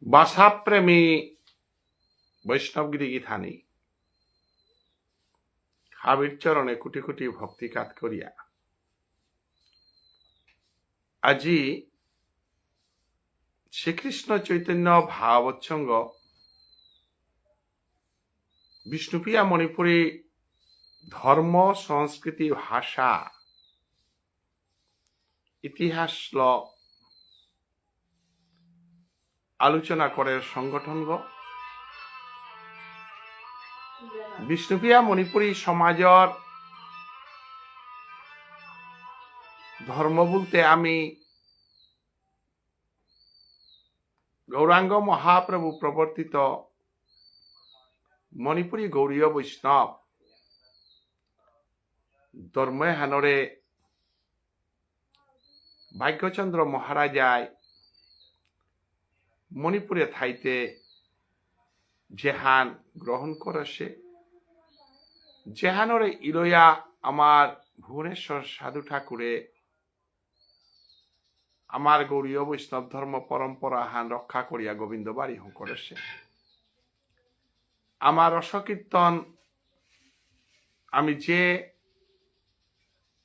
ভাষাপ্রেমী বৈষ্ণবগিরি গীতানি হাবির চরণে কোটি কোটি ভক্তিকাত করিয়া আজি শ্রীকৃষ্ণ চৈতন্য ভাবৎসঙ্গ বিষ্ণুপ্রিয়া মণিপুরী ধর্ম সংস্কৃতি ভাষা ইতিহাস আলোচনা করে সংগঠন বিষ্ণুপ্রিয়া মণিপুরী সমাজর ধর্ম বলতে আমি গৌরাঙ্গ মহাপ্রভু প্রবর্তিত মণিপুরী গৌরীয় বৈষ্ণব ধর্মে হানরে ভাগ্যচন্দ্র মহারাজায় মণিপুরে থাইতে জেহান গ্রহণ করেছে জেহানরে ইলয়া আমার ভুবনেশ্বর সাধু ঠাকুরে আমার গৌরীয় বৈষ্ণব ধর্ম পরম্পরা হান রক্ষা করিয়া গোবিন্দ বাড়ি করেছে আমার রসকীর্তন আমি যে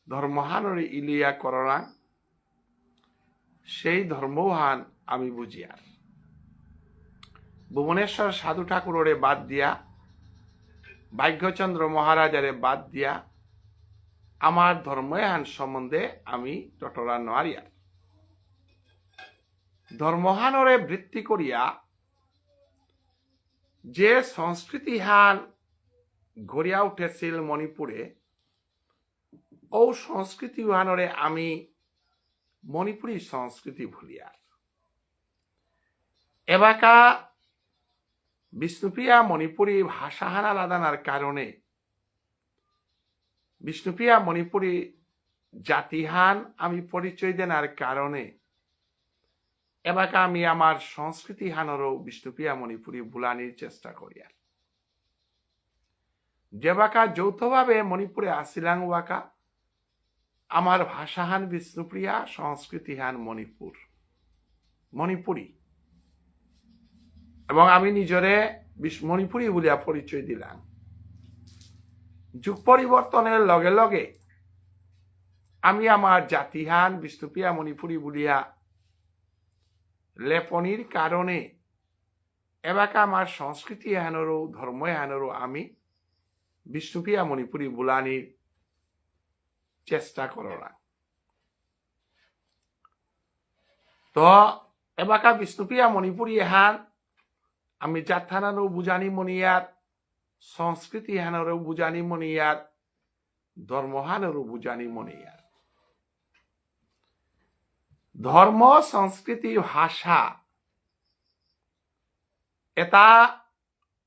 ধর্মহানরে ইলিয়া করনা সেই ধর্মহান আমি বুঝিয়ার ভুবনেশ্বর সাধু ঠাকুরে বাদ দিয়া ভাগ্যচন্দ্র মহারাজারে বাদ দিয়া আমার ধর্মহান সম্বন্ধে আমি টটরা নোয়ারিয়ার ধর্মহানরে বৃত্তি করিয়া যে সংস্কৃতিহান গড়িয়া উঠেছিল মণিপুরে ও সংস্কৃতিহানরে আমি মণিপুরী সংস্কৃতি ভুলিয়ার এবাকা বিষ্ণুপ্রিয়া মণিপুরী ভাষাহান আলাদানার কারণে বিষ্ণুপ্রিয়া মণিপুরী জাতিহান আমি পরিচয় দেনার কারণে এবাকা আমি আমার সংস্কৃতি হানরও বিষ্ণুপ্রিয়া মণিপুরী ভুলানির চেষ্টা করিয়ার যেবাকা যৌথভাবে মণিপুরে আসিলাম ওয়াকা আমার ভাষাহান বিষ্ণুপ্রিয়া সংস্কৃতিহান মণিপুরী এবং আমি নিজরে মণিপুরী বলিয়া পরিচয় দিলাম যুগ পরিবর্তনের লগে লগে আমি আমার জাতিহান বিষ্ণুপ্রিয়া মণিপুরী বলিয়া লেপনির কারণে এবাকা আমার সংস্কৃতি হানরও ধর্ম হানরও আমি বিষ্ণুপ্রিয়া মণিপুরী বুলানির চেষ্টা করলা তো এবাকা বিষ্ণুপ্রিয়া মণিপুরী হান আমি জাথানারও বুজানি মনিয়ার সংস্কৃতি হানরও বুজানি মনিয়ার ধর্মহানরও বুজানি মনিয়ার ধর্ম সংস্কৃতি ভাষা এটা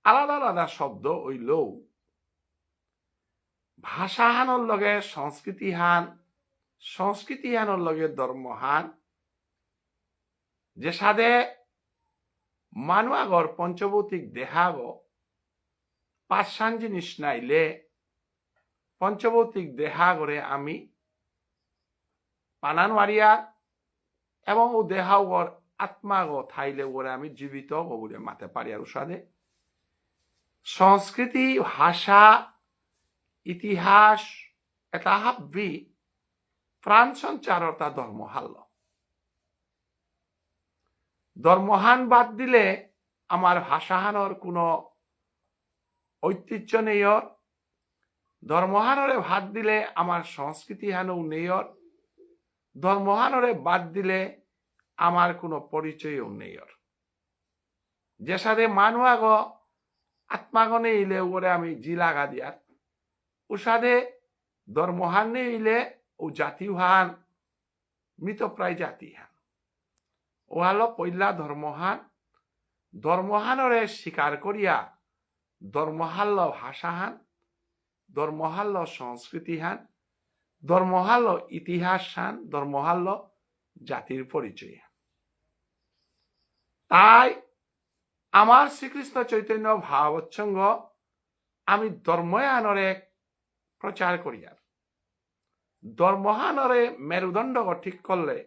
আলাদা আলাদা শব্দ হইলেও ভাষাহানর লগে সংস্কৃতিহানর লগে ধর্মহান যে সাদে মানুয়াগর পঞ্চভৌতিক দেহাগ পাঁচসান জিনিস নাইলে পঞ্চভৌতিক দেহাগরে আমি পানানওয়ারিয়ার এবং ও দেহাগর আত্মাগ থাইলে ওরে আমি জীবিত বলে মাতে পারি আর সাদে সংস্কৃতি ভাষা ইতিহাস এটা হাবি প্রাণ সঞ্চারতা ধর্মহান বাদ দিলে আমার ভাষাহানর কোনো ঐতিহ্য নেইর ধর্মহানরে ভাত দিলে আমার সংস্কৃতি হানও নেইর ধর্মহানরে বাদ দিলে আমার কোনো পরিচয়ও নেইর যে সাথে মানুয়াগ আত্মাগনে ইলে ওরে আমি জিলাগা দিয়ার ও সাথে ধর্মহান নেইলে ও জাতিহান মৃতপ্রায় জাতিহান ও হলো পৈলা ধর্মহানরে স্বীকার করিয়া ধর্মহাল্য ভাষাহান ধর্মহাল্য সংস্কৃতিহান ধর্মহাল্য ইতিহাসান ধর্মহাল্য জাতির পরিচয় তাই আমার শ্রীকৃষ্ণ চৈতন্য ভাবৎসঙ্গ আমি ধর্মহানরে প্রচার করিয়ার ধর্মহানরে মেরুদণ্ড ঠিক করলে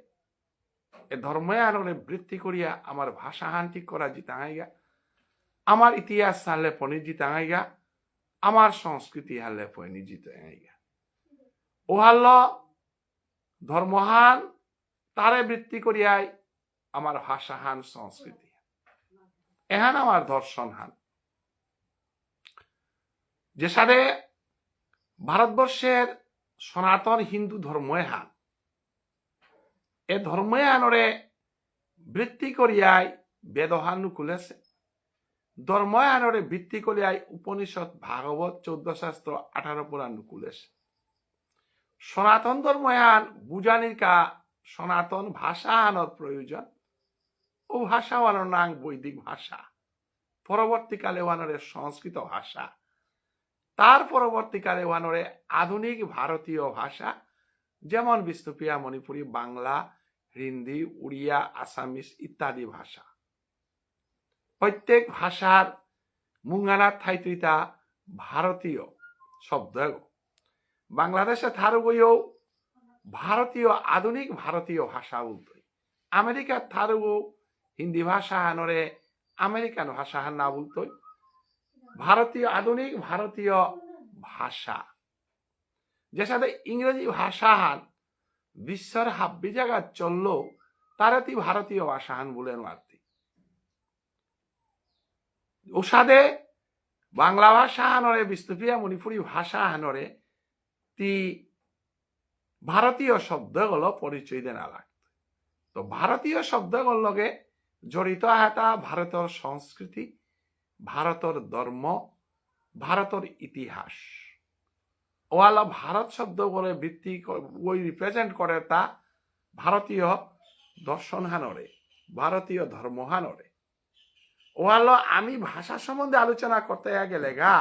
এ ধর্ময়ানরে বৃত্তি করিয়া আমার ভাষা হান ঠিক করা জিতাঙাইগা, আমার ইতিহাস হারলে পনি জিতাঙাইগা, আমার সংস্কৃতি হারলে পনি জিতাঙাইগা। ও হারল ধর্মহান তারে বৃত্তি করিয়াই আমার ভাষা হান সংস্কৃতি এহান আমার দর্শন হান। যে সাথে ভারতবর্ষের সনাতন হিন্দু ধর্মহান এ ধর্ময়ানরে বৃত্তি করিয়াই বেদহান নুকুলেছে, ধর্ময়ানরে বৃত্তি করিয়াই উপনিষদ ভাগবত 14 শাস্ত্র 18 পুরাণ নুকুলেছে। সনাতন ধর্ময়ান বুঝানির কা সনাতন ভাষা আনার প্রয়োজন, ও ভাষা ওয়ানোর নাং বৈদিক ভাষা, পরবর্তীকালে ওয়ানরে সংস্কৃত ভাষা, তার পরবর্তীকালে ওয়ানরে আধুনিক ভারতীয় ভাষা যেমন বিষ্ণুপ্রিয়া মণিপুরী, বাংলা, হিন্দি, উড়িয়া, আসামিস ইত্যাদি ভাষা। প্রত্যেক ভাষার মুঙ্গানার ঠাইতৃতা ভারতীয় শব্দ। বাংলাদেশে থারুগও ভারতীয় আধুনিক ভারতীয় ভাষা বলতে, আমেরিকার থারুগো হিন্দি ভাষা হানরে আমেরিকান ভাষা হান না বলতো, ভারতীয় আধুনিক ভারতীয় ভাষা। যে সাথে ইংরেজি ভাষা হান বিশ্বের হাব্বি জায়গা চললো তারাতি ভারতীয় ভাষা হান বলেন মারতি। ও সাথে বাংলা ভাষা হানরে বিষ্ণুপ্রিয়া মণিপুরী ভাষা হানরে তি ভারতীয় শব্দগুলো পরিচয় দেনা লাগত। তো ভারতীয় শব্দগুলোর লগে জড়িত আহতা ভারতের সংস্কৃতি, ভারতের ধর্ম, ভারতের ইতিহাস। ওয়ালা ভারত শব্দ করে ভিত্তি ওই রিপ্রেজেন্ট করে তা ভারতীয় দর্শন হানরে, ভারতীয় ধর্ম হানরে। ওয়ালা আমি ভাষা সম্বন্ধে আলোচনা করতে গেলে গা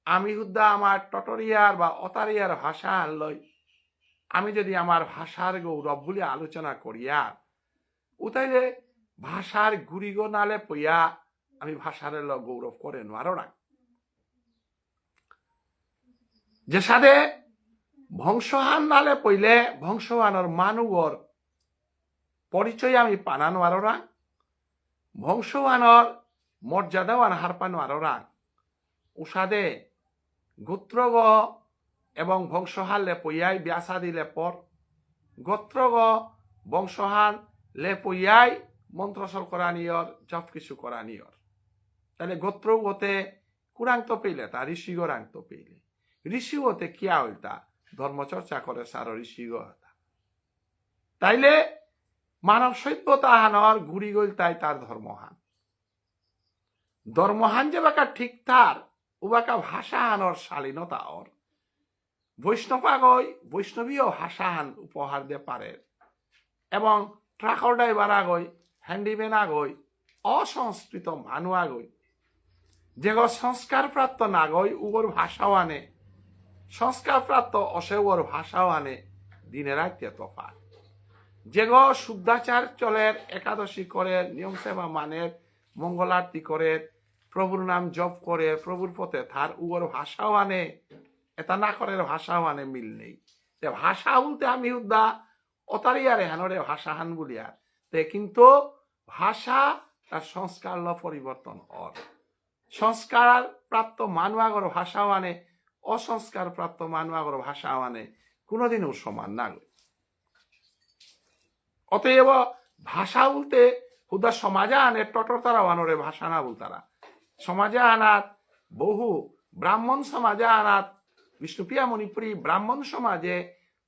আমি হুদ্দা আমার টটরিয়ার বা অতারিয়ার ভাষা আনলই, আমি যদি আমার ভাষার গৌরব বলে আলোচনা করিয়া উতাইলে ভাষার গুড়িগো নালে পইয়া আমি ভাষার গৌরব করে নোয়ারো না। যে সাথে বংশহান নালে পইলে বংশহানর মানুগর পরিচয় আমি পানা নোয়ারো না, বংশহানর মর্যাদাওয়ান হারপা নোয়ারো না। উষাদে গোত্রগ এবং বংশহান লে পইয়াই ব্যাসা দিলে পর, গোত্রগ বংশহান লে পইয়াই মন্ত্রসল করা নিয়র, জব কিছু করা নিয়র। তাহলে গোত্র গতে কুরান্ত পেলে তা ঋষিগরান্ত পেলে, ঋষি হতে কিয়া হইতা ধর্মচর্চা করে সার ঋষিগ হতা। তাইলে মানব সভ্যতা হানর ঘুরি গইল তাই তার ধর্মহান। ধর্মহান যে বাকা ঠিক তার উবাকা ভাষা হানর শালীনতা ওর বৈষ্ণবাগই বৈষ্ণবীয় ভাষা হান উপহার দিয়ে পারে, এবং ট্রাকর ড্রাইভার আগই, হ্যান্ডিম্যান আগই, অসংস্কৃত মানুষ আগই, যেগ সংস্কার প্রাপ্ত নাগই উগর ভাষাও আনে, সংস্কার প্রাপ্ত অসেওর ভাষাও আনে, দিনে রাতে তফাৎ। যেগ শুদ্ধাচার চলের, একাদশী করে, নিয়ম সেবা মানের, মঙ্গল আরতি করে, প্রভুর নাম জপ করে, প্রভুর পথে তার উগর ভাষাও আনে, এটা না করে ভাষাও আনে, মিল নেই। ভাষা বলতে আমি উদ্দা অতারিয়ারে হানরে ভাষা হান বলিয়ার তে, কিন্তু ভাষা তার সংস্কার পরিবর্তন হর। সংস্কার প্রাপ্ত মানুষগর ভাষাও আনে, অসংস্কার প্রাপ্ত মানুষগর ভাষাও আনে, কোনোদিনও সমান না। অতএব ভাষা বলতে হুদা সমাজে আনে টটর তারা আনরে ভাষা না বলতারা। সমাজে আনাত বহু ব্রাহ্মণ সমাজে আনাত বিষ্ণুপ্রিয়া মণিপুরী ব্রাহ্মণ সমাজে,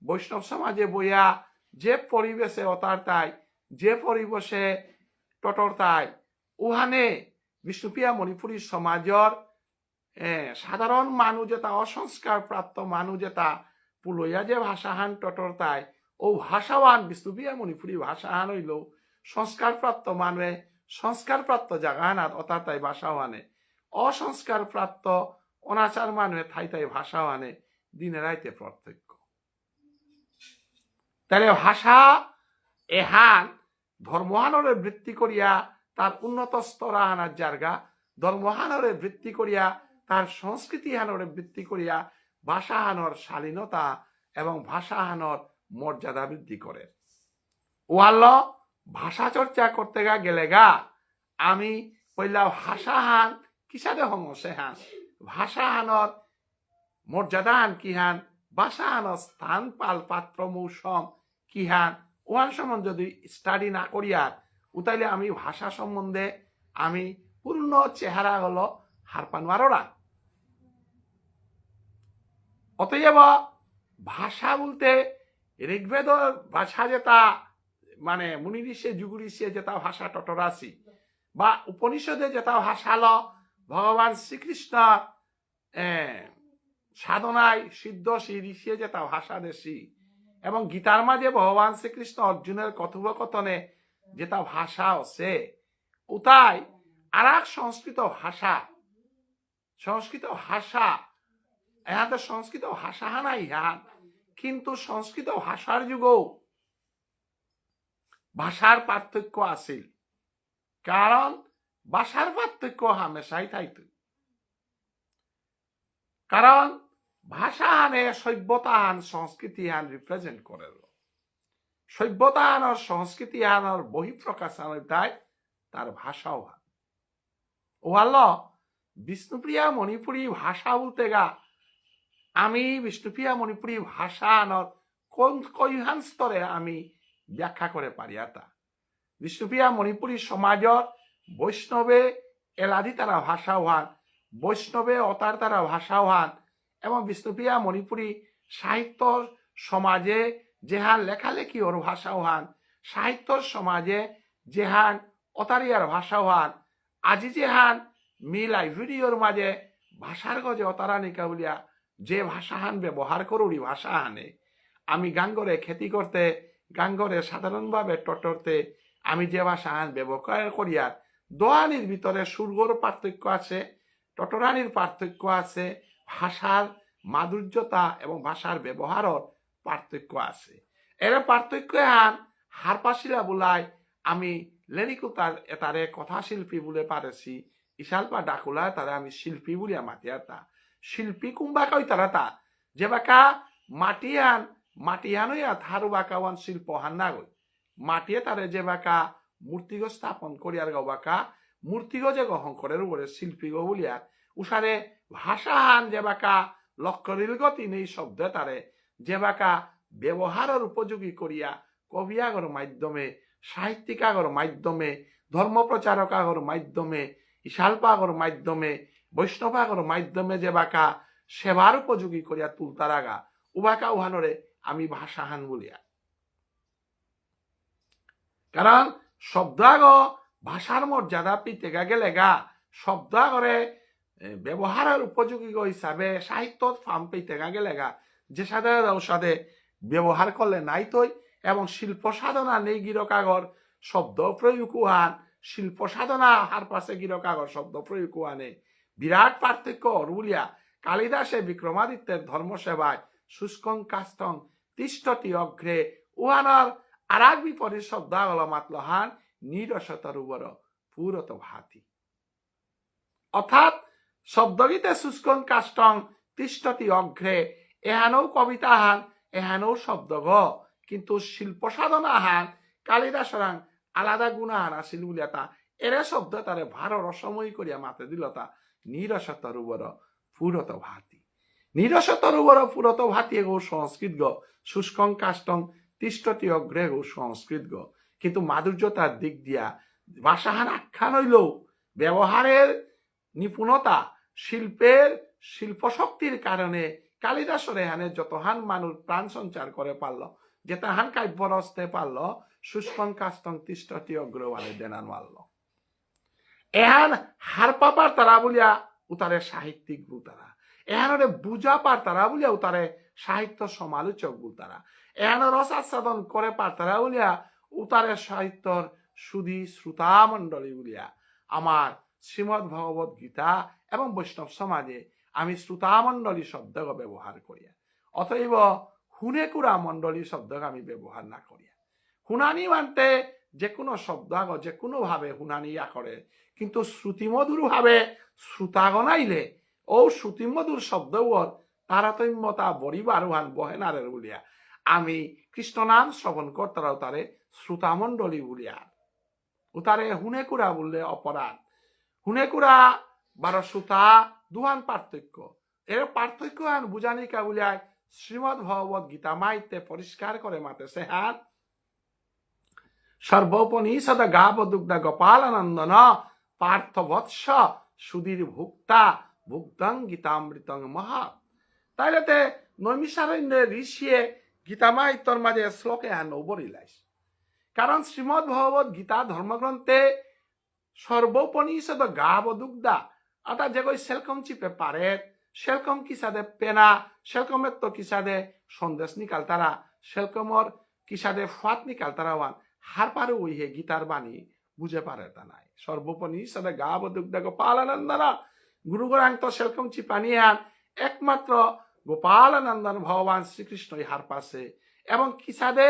বৈষ্ণব সমাজে বইয়া যে পরিবেশে অতার তাই, যে পরিবেশে টটর তাই, উহানে বিষ্ণুপ্রিয়া মণিপুরী সমাজর সাধারণ মানুষ যেটা অসংস্কার প্রাপ্ত মানুষ যেটা পুলইয়া যে ভাষাহান টটর তাই, ও ভাষাওয়ান বিষ্ণুপ্রিয়া মণিপুরী ভাষাহান হইল সংস্কার প্রাপ্ত মানুষে সংস্কার প্রাপ্ত জাগাহানাত অতার তাই ভাষাও আনে, অসংস্কার প্রাপ্ত অনাচার মানুষে থাই তাই ভাষাও আনে, দিনে রাইতে পার্থক্য। তাহলে ভাষা এহান ধর্মহানরে বৃত্তি করিয়া তার উন্নত স্তর আনার জায়গা, ধর্মহানরে বৃত্তি করিয়া তার সংস্কৃতি হানরে বৃত্তি করিয়া ভাষাহানর শালীনতা এবং ভাষাহানর মর্যাদা বৃদ্ধি করে। ওয়াল ভাষা চর্চা করতে গেলে আমি পইলা ভাষা হান কিসারে হংসে হান ভাষা হানর মর্যাদা হান কি হান ভাষা হানর স্থান পাল পাত্র মৌসুম কি হান ওয়ান সম্বন্ধে যদি স্টাডি না করিয়ার উতাইলে আমি ভাষা সম্বন্ধে আমি পূর্ণ চেহারা হলো হারপান মারোরা। অতএব ভাষা বলতে ঋগ্বেদ ভাষা যেটা মানে মুনি ঋষি যুগ ঋষি যেটা ভাষা টটরাসি বা উপনিষদে যেটা ভাষা হলো ভগবান শ্রীকৃষ্ণ সাধনায় সিদ্ধ সেই ঋষি যেটা ভাষা দেশি এবং গীতার মাঝে ভগবান শ্রীকৃষ্ণ অর্জুনের কথোপকথনে যেটা ভাষা আছে ওটাই আর এক সংস্কৃত ভাষা এহাতে সংস্কৃত ভাষা নাই ইহান কিন্তু সংস্কৃত ভাষার যুগও ভাষার পার্থক্য আছিল কারণ ভাষার পার্থক্য হামেশাই থাইতো কারণ ভাষা হানে সভ্যতা হান সংস্কৃতি হান রিপ্রেজেন্ট করে সভ্যতা হান আর সংস্কৃতি হান আর বহিঃপ্রকাশ তাই তার ভাষাও হান ওয়াল বিষ্ণুপ্রিয়া মণিপুরী ভাষা বলতে আমি বিষ্ণুপ্রিয়া মণিপুরী ভাষা আনর কোন কইহান স্তরে আমি ব্যাখ্যা করে পারি তা বিষ্ণুপ্রিয়া মণিপুরী সমাজত বৈষ্ণবে এলাদি তারা ভাষা হান বৈষ্ণবে অতার তারা ভাষা হান এবং বিষ্ণুপ্রিয়া মণিপুরী সাহিত্য সমাজে যেহান লেখালেখি ওর ভাষা হান সাহিত্য সমাজে যেহান অতারিয়ার ভাষা হান আজি যেহান মি লাইব্রেরিওর মাঝে ভাষার গজে অতারানিকা বলিয়া যে ভাষা হান ব্যবহার করুরি ভাষা হানে আমি গাঙ্গরে খেতি করতে গাঙ্গরে সাধারণভাবে টটরতে আমি যে ভাষা হান ব্যবহার করিয়ার দোয়ানির ভিতরে সুরগোর পার্থক্য আছে টটরানির পার্থক্য আছে ভাষার মাধুর্যতা এবং ভাষার ব্যবহারের পার্থক্য আছে এর পার্থক্য হান হারপাশিলা বলাই আমি লেনিকুতার এটারে কথা শিল্পী বলে পারেছি ইশালপা ডাকুলা তারা আমি শিল্পী বলিয়া মাতিয়াতা শিল্পী কুম্বা কই তারা তা যে বাকা মাটিয়ান হইয়া থারু বাকাওয়ান শিল্প হান না গই মাটিয়ে তারে যে বাকা মূর্তিগ স্থাপন করিয়ার গো বাকা মূর্তিগ যে গ্রহণ করে উপরে শিল্পী গো বলিয়া উষারে ভাষা হান যে বাকা লক্ষ্যরিল গতি নেই শব্দ তারে যে বাকা ব্যবহারের উপযোগী করিয়া কবিয়াগর মাধ্যমে সাহিত্যিকাগর মাধ্যমে ধর্মপ্রচারকাগর মাধ্যমে ইশালপাগর মাধ্যমে বৈষ্ণবাগর মাধ্যমে যে বাকা সেবার উপযোগী করিয়া তুলতার আগা উবাকা উহানরে আমি ভাষাহান বলিয়া কারণ শব্দাগ ভাষার মর্যাদা পিতে গেলে শব্দাগরে ব্যবহারের উপযোগী হিসাবে সাহিত্য ফার্ম পেতে গেলে যে সাথে ঔষধে ব্যবহার করলে নাই তৈ এবং শিল্প সাধনা নেই গিরকাগর শব্দ প্রয়োগ হান শিল্প সাধনা হার পাশে গিরকাগর শব্দ প্রয়োগ হানে বিরাট পার্থক্য অরুলিয়া কালিদাসে বিক্রমাদিত্যের ধর্মসেবায় শুষ্কং কাস্তং তিষ্ঠতি অগ্রে উহানর আর এক বিপরীত শব্দ হল মাতলহান নিরসতর উপর পুরত ভাতি অর্থাৎ শব্দগীতে শুষ্কং কাষ্টং তিষ্ঠতি অগ্রে এহানও কবিতা হান এহানও শব্দ কিন্তু শিল্প সাধনা হান কালিদাসরাং আলাদা গুণাহান আসিল বলিয়া তা এরে শব্দ তারে ভার রসময়ী করিয়া মাতে দিল তা নিরসতর উপর পুরত ভাতি নিরসতর উপর পুরত ভাতি গো সংস্কৃত গ শুষ্কং কাষ্টং তিষ্ঠতি অগ্রে গো সংস্কৃত গ কিন্তু মাধুর্যতার দিক দিয়া ভাষাহান আখ্যান হইলেও ব্যবহারের নিপুণতা শিল্পের শিল্পশক্তির কারণে কালিদাসর এহানে যতহান মানুষ প্রাণ সঞ্চার করে পারল যেতাহান কাব্য রচতে পারল শুষ্কং কাষ্টং তিষ্ঠতি অগ্রওয়ালে দেনান মারল এহান হার পাপার তারা বলিয়া উতারে সাহিত্যিক বুতারা এহানরে বুঝা পার তারা বলিয়া উতারে সাহিত্য সমালোচক বুতারা এহান রস আস্বাদন করে পার তারা বলিয়া উতারে সাহিত্যর সুধী শ্রোতা মণ্ডলী বলিয়া আমার শ্রীমৎ ভগবত গীতা এবং বৈষ্ণব সমাজে আমি শ্রোতা মণ্ডলী শব্দ ব্যবহার করিয়া অতএব হুনেকুরা মণ্ডলী শব্দ আমি ব্যবহার না করিয়া হুনানি মানতে যে কোনো শব্দ যে কোনো ভাবে হুনানি করে কিন্তু শ্রুতিমধুর ভাবে শ্রোতাগনাইলে ও শ্রুতিমধুর শব্দ তারতম্যতা বড়িবার হান বহেনারের বলিয়া আমি কৃষ্ণ নাম শ্রবণ করতারাও তারে শ্রোতামণ্ডলী বলিয়ার উতারে হুনেকুরা বললে অপরাধ হুনেকুরা বারো শ্রোতা দুহান পার্থক্য এর পার্থক্য আন বুঝানিকা বলিয়ায় শ্রীমদ্ ভগবত গীতা মাইতে পরিষ্কার করে মাতে সে হাত সর্বোপনিষদ গাব দুগ্ধ গোপালানন্দন পার্থ বৎস সুধীর ভুক্তা ভুক্তং গীতামৃতং মহা তাইলেতে নৈমিষারণ্যে ঋষিয়ে গীতামাহিত্যর মাঝে শ্লোকে আন বরিলাইস কারণ শ্রীমদ্ ভগবত গীতা ধর্মগ্রন্থে সর্বোপনিষদ গাব দুগ্ধা অর্থাৎ যে সেলকম চিপে পারে সেলকম কিসাদে পেনা সেলকমের তো কিসাদে সন্দেশ নিকাল তারা সেলকমর কিসাদে ফাত নিকাল তারা ওয়ান হার পারে ওই হে গীতার বাণী বুঝে পারে তা নাই সর্বোপনিষদ গাব দুগ্ধা গোপালানন্দনা গুরু গোরাঙ্ক সেলকম চিপানিয়ান একমাত্র গোপালানন্দন ভগবান শ্রীকৃষ্ণই হার পাশে এবং কিসাদে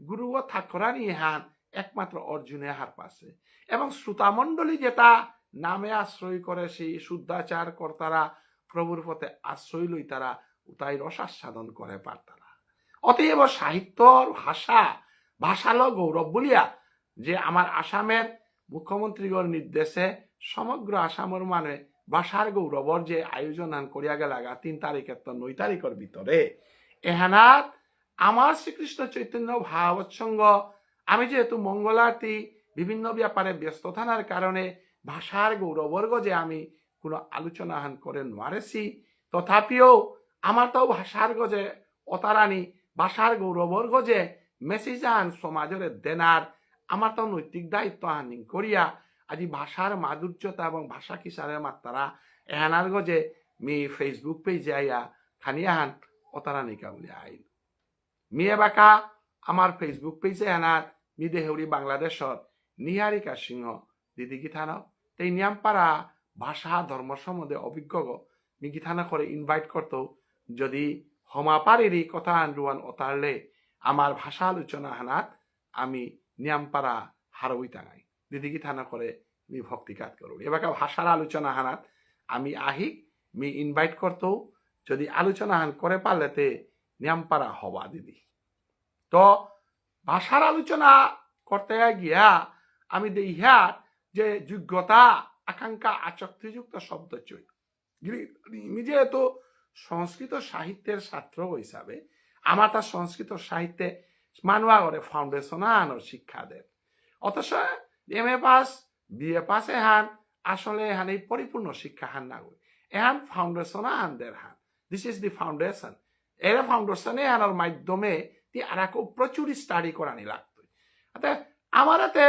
গুরু ও ঠাকুরানি হান একমাত্র অর্জুনে হার পাশে এবং শ্রোতামণ্ডলী যেটা নামে আশ্রয় করে সেই শুদ্ধাচার কর্তারা প্রভুর পথে আশ্রয় লই তারা উতাই রসাস্বাদন করে পারতারা অতএব সাহিত্য ভাষাল গৌরব বলিয়া যে আমার আসামের মুখ্যমন্ত্রীগর নির্দেশে সমগ্র আসামের মানে ভাষার গৌরবর যে আয়োজন করিয়া গেলাগা 3 তারিখের তো 9 তারিখের ভিতরে এহানাত আমার শ্রীকৃষ্ণ চৈতন্য ভাগবত সঙ্গ আমি যেহেতু মঙ্গলারতি বিভিন্ন ব্যাপারে ব্যস্ত থাকার কারণে ভাষার গৌরবর্গ যে আমি কোনো আলোচনা করে নোয়ারেছি তথাপিও আমার তো ভাষার গজে অতারানি ভাষার গৌরবর্গ যে মেসেজ আন সমাজের দেনার আমার তো নৈতিক দায়িত্ব আনি করিয়া আজি ভাষার মাধুর্যতা এবং ভাষা কিসারে মাত্রা এহানার গজে মি ফেসবুক পেজে আইয়া খানিয়াহান অতারানিকা বলে আইল মিয়ে বাকা আমার ফেসবুক পেজে এহানার মি দেহরি বাংলাদেশর নিহারিকা সিংহ দিদি গীথানো তেই নিয়ামপাড়া ভাষা ধর্ম সম্বন্ধে অভিজ্ঞ মি গীথানা করে ইনভাইট করতো যদি হমাপারিরি কথা আন্দোলন অতারলে আমার ভাষা আলোচনা হানাত আমি নিয়ামপাড়া হারবই টাঙাই দিদি গীথানা করে মি ভক্তিকাত করো এবার ভাষার আলোচনা হানাত আমি আহি মি ইনভাইট করতো যদি আলোচনা হান করে পারলেতে নিয়ামপাড়া হবা দিদি তো ভাষার আলোচনা করতে গিয়া আমি দেখিয়া যে যোগ্যতা আকাঙ্ক্ষা আসক্তিযুক্ত শব্দ চই যেহেতু সংস্কৃত সাহিত্যের ছাত্র হিসাবে আমার তার সংস্কৃত সাহিত্যে মানুয়া করে ফাউন্ডেশন আনোর শিক্ষা দেন অথচ MA পাস BA পাস এহান আসলে এহান এই পরিপূর্ণ শিক্ষা হান না এহান ফাউন্ডেশন আন দের হান দিস ইজ দি ফাউন্ডেশন এর ফাউন্ডেশনে আনার মাধ্যমে আর প্রচুর স্টাডি করানি লাগতো আমার হাতে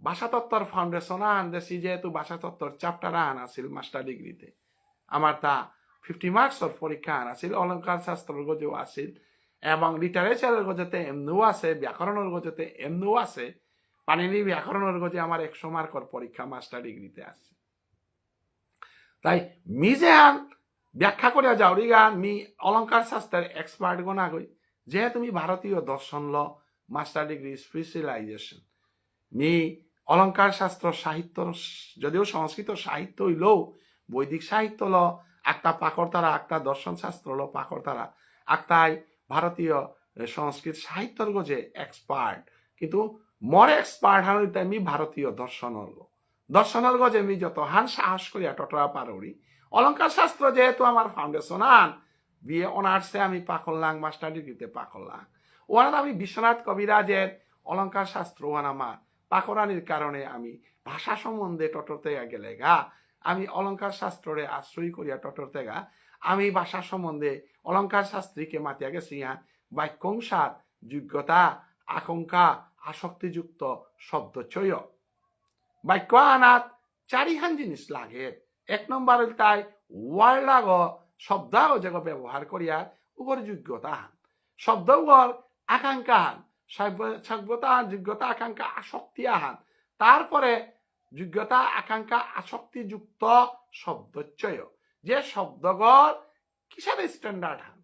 ভাষাতত্ত্বর ফাউন্ডেশন আন দেশি যেহেতু ভাষাতত্ত্বর চ্যাপ্টার আন আছিল মাস্টার ডিগ্রিতে আমার তা 50 মার্কসর পরীক্ষা আন আছিল অলঙ্কার শাস্ত্রের গজেও আছিল এবং লিটারেচারের গজেতে এমনিও আছে ব্যাকরণের গজেতে এমনিও আছে পানিনি ব্যাকরণের গজে আমার 100 মার্কর পরীক্ষা মাস্টার ডিগ্রিতে আছে তাই মি যে আন ব্যাখ্যা করিয়া যাওরি গান মি অলঙ্কার শাস্ত্রের এক্সপার্ট গোনা গই যেহেতু তুমি ভারতীয় দর্শন ল মাস্টার ডিগ্রি স্পেশালাইজেশন মি অলঙ্কার শাস্ত্র সাহিত্য যদিও সংস্কৃত সাহিত্য হইলেও বৈদিক সাহিত্য ল একটা পাকড়তারা একটা দর্শন শাস্ত্র ল পাকড়তারা একটাই ভারতীয় সংস্কৃত সাহিত্যর গজে এক্সপার্ট কিন্তু মর এক্সপার্ট হান আমি ভারতীয় দর্শনের গজে আমি যত হান সাহস করিয়া টটরা পারি অলঙ্কার শাস্ত্র যেহেতু আমার ফাউন্ডেশন আন বিএ অনার্সে আমি পাকড়লাম মাস্টার ডিগ্রিতে পাকড়লাম ওনার আমি বিশ্বনাথ কবিরাজের অলঙ্কার শাস্ত্র ওয়ান আমার পাকড়ানির কারণে আমি ভাষা সম্বন্ধে টটরতে গেলে গা আমি অলঙ্কার শাস্ত্রে আশ্রয় করিয়া টটরতে গা আমি ভাষা সম্বন্ধে অলঙ্কার শাস্ত্রীকে মাতিয়া গেছি হ্যাঁ বাক্যংসার যোগ্যতা আকাঙ্ক্ষা আসক্তিযুক্ত শব্দ চয় বাক্য আনাত চারিহান জিনিস লাগে 1 নম্বর তাই ওয়ার্ড লাগ শব্দ যেগ ব্যবহার করিয়া উপর যোগ্যতা হান শব্দ আকাঙ্ক্ষা হান সভ্যতা যোগ্যতা আকাঙ্ক্ষা আসক্তি আহান তারপরে যোগ্যতা আকাঙ্ক্ষা আসক্তিযুক্ত শব্দচয় যে শব্দগর কিসের স্ট্যান্ডার্ড হান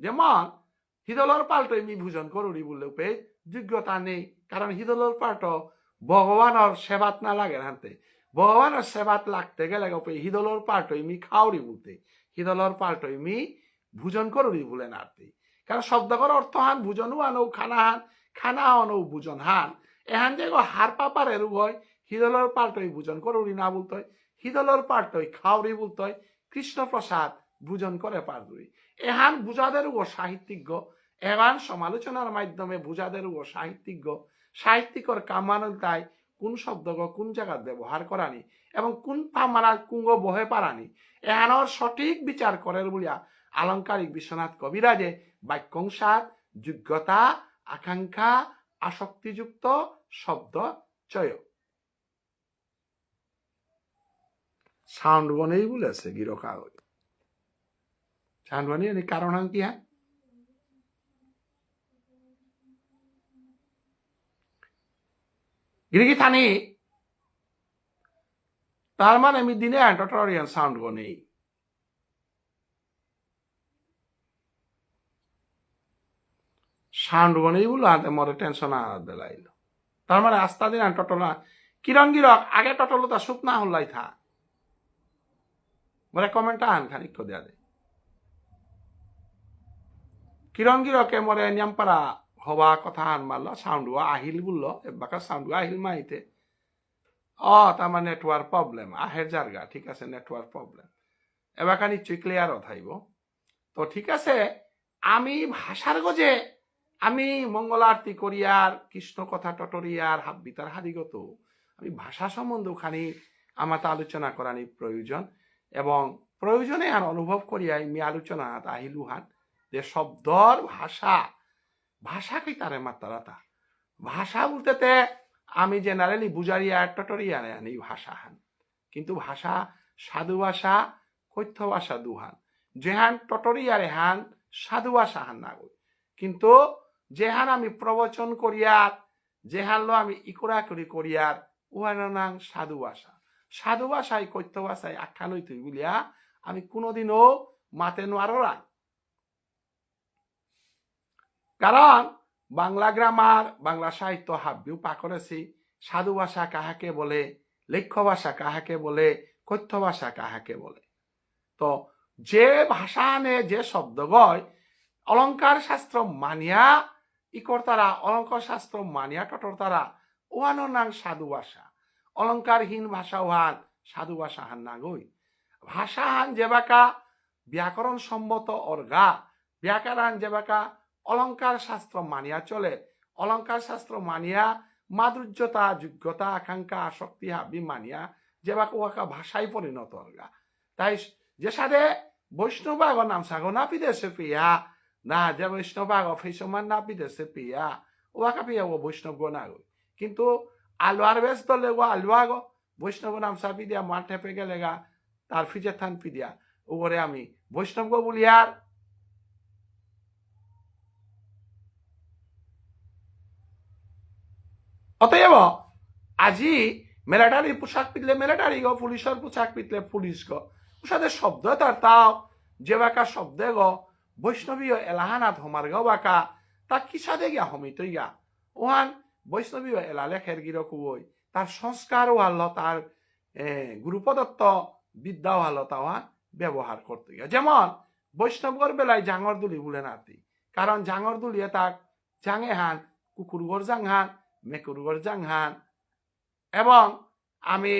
যেমন হিদলর পাল্টো আমি ভোজন করি বললে পে যোগ্যতা নেই কারণ হিদলর পাল্টো ভগবানের সেবাত না লাগে হানতে ভগবানের সেবাত লাগতে গেলে হিদলর পাল্টো আমি খাওরি বলতে হিদলর পাল্টো আমি ভোজন করি বলে নাড়তে কারণ শব্দকর অর্থ হান বুঝনু আনৌ খানা হান খানা অনৌ বুঝন হান এহান যে হার পাপারে রুগয় হিদলর পাল্টই বুঝন করুরি না বলতই হিদলর পাল্টই খাওরি বলতই কৃষ্ণপ্রসাদ বুঝন করে পারদুই এহান বুঝাদের ও সাহিত্যিজ্ঞ এহান সমালোচনার মাধ্যমে বুঝাদের ও সাহিত্যিকর কামানুল তাই কোন শব্দ কোন জায়গায় ব্যবহার করানি এবং কোন পামারা কুঙ্গ বহে পারানি এহানোর সঠিক বিচার করের বলিয়া আলংকারিক বিশ্বনাথ কবিরাজে বাক্যংসার যোগ্যতা আকাঙ্ক্ষা আসক্তিযুক্ত শব্দ চয় সাউন্ড বনেই বলেছে গিরকা সাউন্ড বনে কারণ কি হ্যাঁ গিরিকি থানি তার মানে আমি দিনে অ্যান্টোটোরিয়াল সাউন্ড বনেই সাউন্ড বনেই বলো আতে মরে টেনশন আর দিলাইল তার মানে আস্তা দিন টটলা কিরণ গিরক আগে টটল তা সুপ না হল্লাই থা মরে কমেন্ট আন খানিক দেয়া দে কিরণ গিরকে মরে নিয়ামপাড়া হবা কথা আন মারলো সাউন্ড আহিল বললো এবাকা সাউন্ড আহিল মাইতে তার মানে নেটওয়ার্ক প্রবলেম আহের জারগা ঠিক আছে নেটওয়ার্ক প্রবলেম এবাকা নিশ্চয়ই ক্লিয়ার থাইব তো ঠিক আছে আমি ভাষার গজে আমি মঙ্গল আরতি করিয়ার কৃষ্ণ কথা টটরিয়ার হাব্বিতার হাদিগত আমি ভাষা সম্বন্ধে খানি আমার আলোচনা করানি প্রয়োজন এবং প্রয়োজনে আর অনুভব করিয়াই মি আলোচনা আহিলু হাত যে শব্দর ভাষা কি তারে মাত্রাতা ভাষা বলতে আমি জেনারেলি বুঝারিয়া টটরিয়া আনি ভাষা হান কিন্তু ভাষা সাধু ভাষা কথ্য ভাষা দুহান যেহান টটরিয়ারে হান সাধু ভাষা হান না কিন্তু যেহান আমি প্রবচন করিয়ার যেহান লো আমি ইকুরাকুরি করিয়ার উহান নাং সাধু ভাষায় কথ্য ভাষায় আখ্যান হইতে বলিয়া আমি কোনোদিনও মাতে নোয়ারা কারণ বাংলা গ্রামার বাংলা সাহিত্য হাব্যু পাকরেছি সাধু ভাষা কাহাকে বলে লেখ্য ভাষা কাহাকে বলে কথ্য ভাষা কাহাকে বলে তো যে ভাষা আনে যে শব্দ গয় অলঙ্কার শাস্ত্র মানিয়া ইকর তারা অলঙ্কার শাস্ত্র মানিয়া টটর তারা ওহানো নাং সাধু ভাষা অলঙ্কারহীন ভাষা ওহান সাধু ভাষা হান না গই ভাষা হান যেবাকা ব্যাকরণ সম্মত অর্গা ব্যাকরণ যেবাকা অলঙ্কার শাস্ত্র মানিয়া চলে অলঙ্কার শাস্ত্র মানিয়া মাধুর্যতা যোগ্যতা আকাঙ্ক্ষা আসক্তি হাবি মানিয়া যেবাকা ওয়াকা ভাষায় পরিণত অর্গা তাই যে সাথে বৈষ্ণবাগ নাম সাগো না বিদেশে পিয়া না যে বৈষ্ণবাগ ফেসমান না বিদেশে পিয়া ওয়াকা পিয়া ও বৈষ্ণব না গো কিন্তু আলোয়ার বেশ দলে ও আলুয়াগ বৈষ্ণব নাম সাপি দিয়া মার ঠেপে গেলেগা তার ফিজে থান পিদিয়া ওরে আমি বৈষ্ণব গো বলি আর অতএব আজি মিলিটারি পোশাক পিতলে মিলিটারি গো পুলিশের পোশাক পিতলে পুলিশ গো ওসাদে শব্দ তার তাও যে বাকা শব্দে গো বৈষ্ণবীয় এলাহানাত হমার গো বাকা তা কি সাদে গিয়া হমিতই গা ওহান বৈষ্ণবীয় এলা লেখের গিরক ওই তার সংস্কারও হাল তার গুরুপদত্ত বিদ্যাও হাল তা ওহান ব্যবহার করতে গিয়া যেমন বৈষ্ণবগর বেলায় জাঙর দুলি বলে নাতি কারণ জাঙর দুলিয়ে তাক জাঙে হান কুকুরগর জাংহান মেকুরগর জাংহান এবং আমি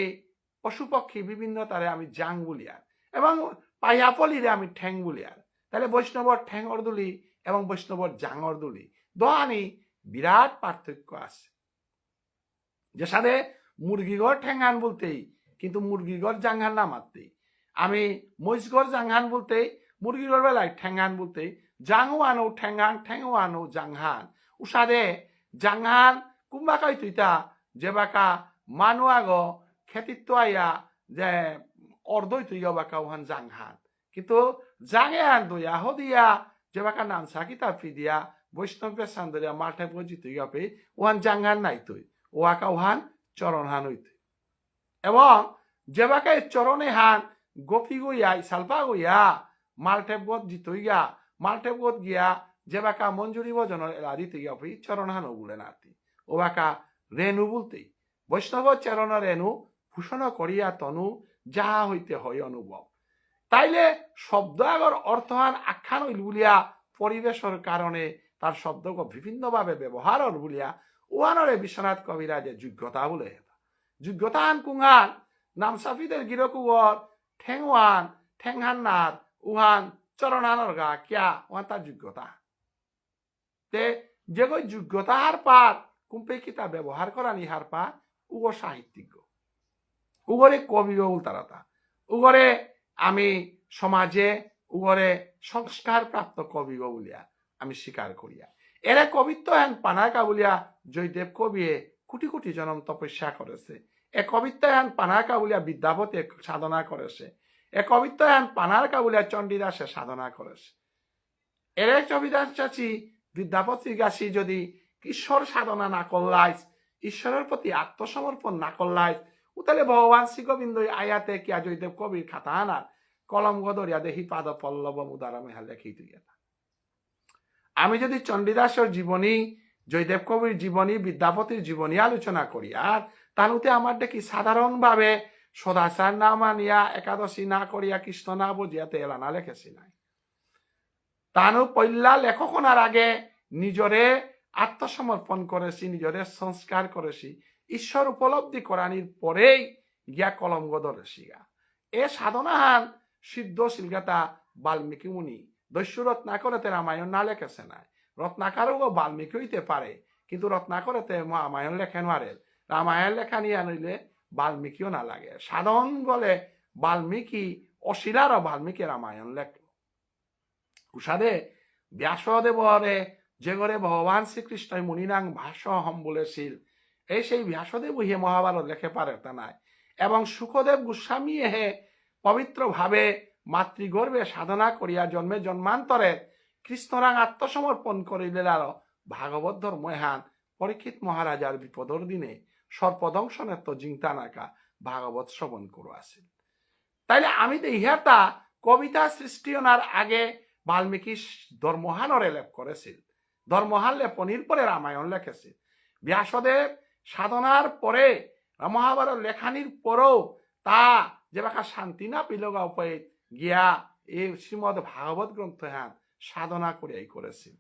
পশুপক্ষী বিভিন্ন তারে আমি জাং বলিয়ার এবং পাইয়াপলিরে আমি ঠ্যাং বলিয়ার তাহলে বৈষ্ণবর ঠ্যাঙর দুলি এবং বৈষ্ণবর জাঙর দুলি দোয়ানি বিরাট পার্থক্য আছে যে সাথে মুরগিগর ঠ্যাংহান বলতেই কিন্তু মুরগিগর জাংহান না মারতেই আমি মহিষগর জাংহান বলতেই মুরগিগর বেলায় ঠ্যাংহান বলতেই জাংও আনো ঠ্যাংহান ঠ্যাংও আনো জাংহান উসাদে জাংহান কুম্বাকাই তুইতা যে বাকা মানুয়াগ খেতিত্ব আইয়া যে অর্ধই তুই বাকা ওহান জাংহান কিন্তু জাঙে আন দইয়া হদিয়া যে বাকা নাম সাকি তাপি দিয়া বৈষ্ণবের সান্দরিয়া মাঠে বজি তুই গাপে ওহান জাংহান নাই তুই ওয়াকা ওহান চরণ হান হইতে এবং যে বাকা চরণে হান গোপী গইয়া সালপা গইয়া মালটেপ গত জিতই গা মালটেপ গত গিয়া যে বাকা মঞ্জুরি ভজনের এলা দিতে গাপি চরণ হানও বলে নাতি ও বাকা রেণু বলতেই বৈষ্ণব চরণ রেণু ভূষণ করিয়া তনু যাহা হইতে হয় অনুভব তাইলে শব্দ আগর অর্থহান আখ্যান হইল বলিয়া পরিবেশের কারণে তার শব্দক বিভিন্নভাবে ব্যবহারর বলিয়া উহানরে বিশ্বনাথ কবিরাজে যোগ্যতা বলে যোগ্যতা আন কুঙান নামসাফিদের গিরকুয়র ঠেংওয়ান ঠেংহান্নার উহান চরণানর গা কিয়া উহান তার যোগ্যতা তে যে যোগ্যতা হার পার কুম্পে কিতা ব্যবহার করা নিহার পা উগো সাহিত্যিক উগরে কবি উল্টারাতা উগরে আমি সমাজে উগরে সংস্কার প্রাপ্ত কবি বলিয়া আমি স্বীকার করিয়া এরে কবিত্ব হেন পানাকা বলিয়া জয়দেব কবিয়ে কোটি কোটি জনম তপস্যা করেছে এ কবিত্ব হেন পানাকা বলিয়া বিদ্যাপতি সাধনা করেছে এ কবিত্ব হেন পানাকা বলিয়া চণ্ডীদাসে সাধনা করেছে এরে চণ্ডীদাস চাচি বিদ্যাপতি গাছি যদি ঈশ্বর সাধনা না করলাই ঈশ্বরের প্রতি আত্মসমর্পণ না করলাই উতালে ভগবান শ্রী গোবিন্দ আয়াতে কিয়া জয়দেব কবির খাতা আনার কলম গদরিয়া দেহি পাদ পল্লব মুদারা মেহা লেখি তুই আমি যদি চণ্ডীদাসের জীবনী জয়দেব কবির জীবনী বিদ্যাপতির জীবনী আলোচনা করি আর তাহলে আমার দেখি সাধারণভাবে সদাচার না মানিয়া একাদশী না করিয়া কৃষ্ণ না বুঝিয়াতে এলানা লেখেছি নাই তানু পল্লা লেখকনার আগে নিজরে আত্মসমর্পণ করেছি নিজরে সংস্কার করেছি ঈশ্বর উপলব্ধি করানির পরেই গিয়া কলম গদরেছি এ সাধনাহান সিদ্ধ শিলগাতা বাল্মীকি মুনি দস্যু রত্নাকরেতে রামায়ণ না লেখেছে না রত্নাকারও বাল্মীকি হইতে পারে কিন্তু রত্নাকরেতে রামায়ণ লেখেন মারেন রামায়ণ লেখা নিয়ে আনিলে বাল্মীকিও না লাগে সাধন বলে বাল্মীকি অশিলার বাল্মীকি রামায়ণ লেখল উষাদে ব্যাসদেবরে যে ঘরে ভগবান শ্রীকৃষ্ণ মুনিনাং ভাষ্য হম বলেছিল এই সেই ব্যাসদেব ইহে মহাভারত লেখে পারে তা নাই এবং সুখদেব গোস্বামী হে পবিত্র ভাবে মাতৃগর্ভে সাধনা করিয়া জন্মে জন্মান্তরে কৃষ্ণরাং আত্মসমর্পণ করিলে আরো ভাগবত ধর্মহান পরীক্ষিত মহারাজার বিপদর দিনে সর্পদংশনের তো জিংতা নাকা ভাগবত শ্রবণ করু আসিল তাইলে আমি তো ইহাটা কবিতা সৃষ্টি হওয়ার আগে বাল্মীকি ধর্মহানরে লেপ করেছিল ধর্মহান লেপনির পরে রামায়ণ লেখেছিল ব্যাসদেব সাধনার পরে মহাভারত লেখানির পরেও তা যে বাকা শান্তি না পিলগা উপায় গিয়া এই শ্রীমদ ভাগবত গ্রন্থ হ্যান সাধনা করিয়াই করেছিল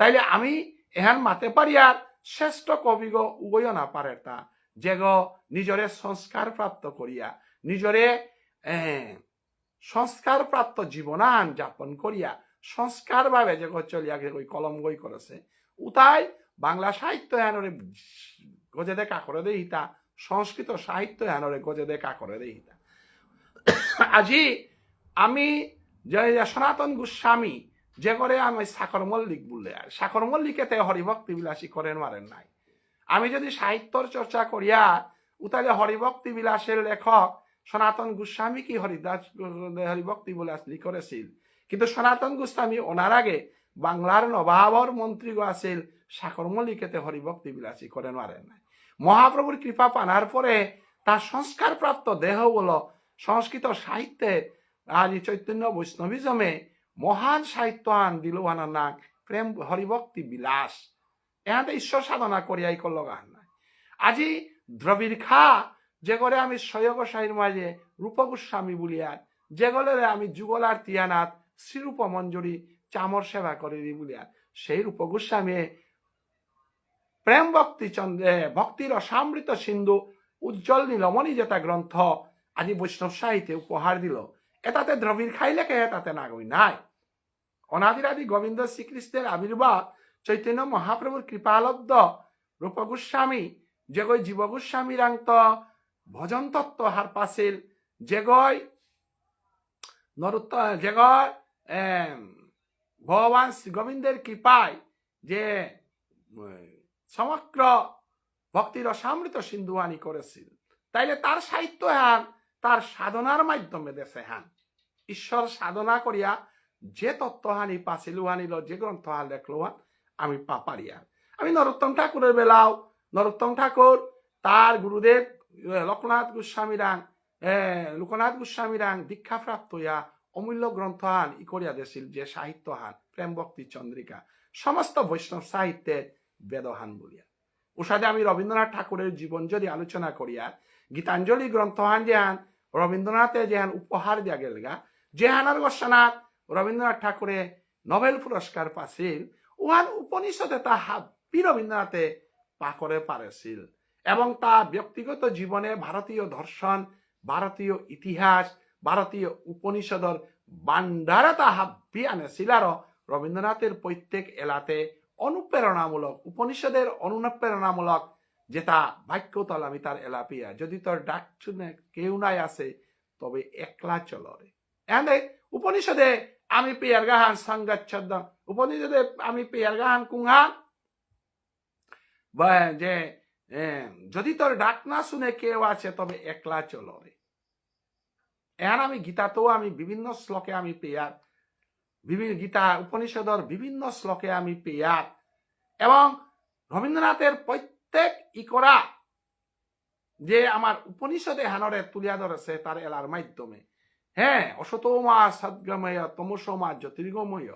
তাইলে আমি এহান মাতে পারি আর শ্রেষ্ঠ কবিগ উগয় না পারে তা যে নিজরে সংস্কার প্রাপ্ত করিয়া নিজরে সংস্কার প্রাপ্ত জীবনান যাপন করিয়া সংস্কার ভাবে যে চলিয়া ওই কলম গই করেছে উতাই বাংলা সাহিত্য হ্যানরে গজে দেখা করে দেই তা সংস্কৃত সাহিত্য হ্যানরে গজে দেখা করে দেই তা আজি আমি যে সনাতন গোস্বামী যে করে আমি সাকর মল্লিক বললে আর সাকর মল্লিকেতে হরিভক্তি বিলাসী করেন মারেন নাই আমি যদি সাহিত্যর চর্চা করিয়া উতালে হরিভক্তি বিলাসের লেখক সনাতন গোস্বামী কি হরিভক্তি বিলাস করেছিল কিন্তু সনাতন গোস্বামী ওনার আগে বাংলার নবাবর মন্ত্রী আছিল সাকর মল্লিকেতে হরিভক্তি বিলাসী করেন মারেন নাই মহাপ্রভুর কৃপা পানার পরে তার সংস্কার প্রাপ্ত দেহ বলো সংস্কৃত সাহিত্যের আজ চৈতন্য বৈষ্ণবিজমে মহান সাহিত্য আন দিলওয়ানার নাক প্রেম হরিভক্তি বিলাস এহাতে ঈশ্বর সাধনা করিয়াই করল গান নাই আজি দ্রবিড় খা যে করে আমি সয়গ সাহির মাঝে রূপ গোস্বামী বলিয়ার যে গলে আমি যুগলার তিয়ানাথ শ্রীরূপ মঞ্জুরি চামর সেবা করি বলিয়ার সেই রূপ গোস্বামী প্রেম ভক্তি চন্দ্রে ভক্তির অসামৃত সিন্ধু উজ্জ্বল নীলমণি যেটা গ্রন্থ আজি বৈষ্ণব সাহিত্যে উপহার দিল এটাতে দ্রবিড় খাই লেখে তাতে নাগই নাই অনাদিরাদি গোবিন্দ শ্রীকৃষ্ণের আবির্ভাব চৈতন্য মহাপ্রভুর কৃপালব্ধ রূপ গোস্বামী যে গই জীব গোস্বামী রাংত ভজন তত্ত্ব হার পাছিল যে গই যে গয় ভগবান শ্রী গোবিন্দের কৃপায় যে সমগ্র ভক্তির অসামৃত সিন্ধুহানি করেছিল তাইলে তার সাহিত্য হ্যান তার সাধনার মাধ্যমে দেশে হ্যান ঈশ্বর সাধনা করিয়া যে তত্ত্বহানি পাছিলুহানিল যে গ্রন্থহান লেখলুহান আমি পাপারিয়া আমি নরোত্তম ঠাকুরের বেলাও নরোত্তম ঠাকুর তার গুরুদেব লোকনাথ গোস্বামীরাং দীক্ষাপ্রাপ্ত হইয়া অমূল্য গ্রন্থহান ই করিয়া দিয়েছিল যে সাহিত্যহান প্রেম ভক্তি চন্দ্রিকা সমস্ত বৈষ্ণব সাহিত্যের বেদহান বলিয়া উষাদে আমি রবীন্দ্রনাথ ঠাকুরের জীবন যদি আলোচনা করিয়া গীতাঞ্জলি গ্রন্থহান যেহান রবীন্দ্রনাথে যেহান উপহার দিয়া গেল গা যেহানার গোস্বনাথ রবীন্দ্রনাথ ঠাকুরে নোবেল পুরস্কার পাছিল ওহান উপনিষদে তা হাব্বি রবীন্দ্রনাথে পাকরে পারেছিল এবং তা ব্যক্তিগত জীবনে ভারতীয় দর্শন, ভারতীয় ইতিহাস, ভারতীয় উপনিষদর বান্ডারে তা হাব্বি আনেছিল। আর রবীন্দ্রনাথের প্রত্যেক এলাতে অনুপ্রেরণামূলক উপনিষদের অনুপ্রেরণামূলক যেটা বাক্য তল আমি তার এলাপিয়া যদি তোর ডাক শুনে কেউ নাই আছে তবে একলা চলরে। এনে উপনিষদে আমি পেয়ার গাহান সংগচ্ছদ উপনিষদে আমি পেয়ার গাহান কুংহান যে যদি তোর ডাক না শুনে কেউ আছে তবে একলা চলরে। এখন আমি গীতাতেও আমি বিভিন্ন শ্লোকে আমি পেয়ার বিভিন্ন গীতা উপনিষদর বিভিন্ন শ্লোকে আমি পেয়ার এবং রবীন্দ্রনাথের প্রত্যেক ইকরা যে আমার উপনিষদে হানরে তুলিয়া ধরেছে তার এলার মাধ্যমে। হ্যাঁ, অসতমা সদ্গময় তমসমা জ্যোতির্গময়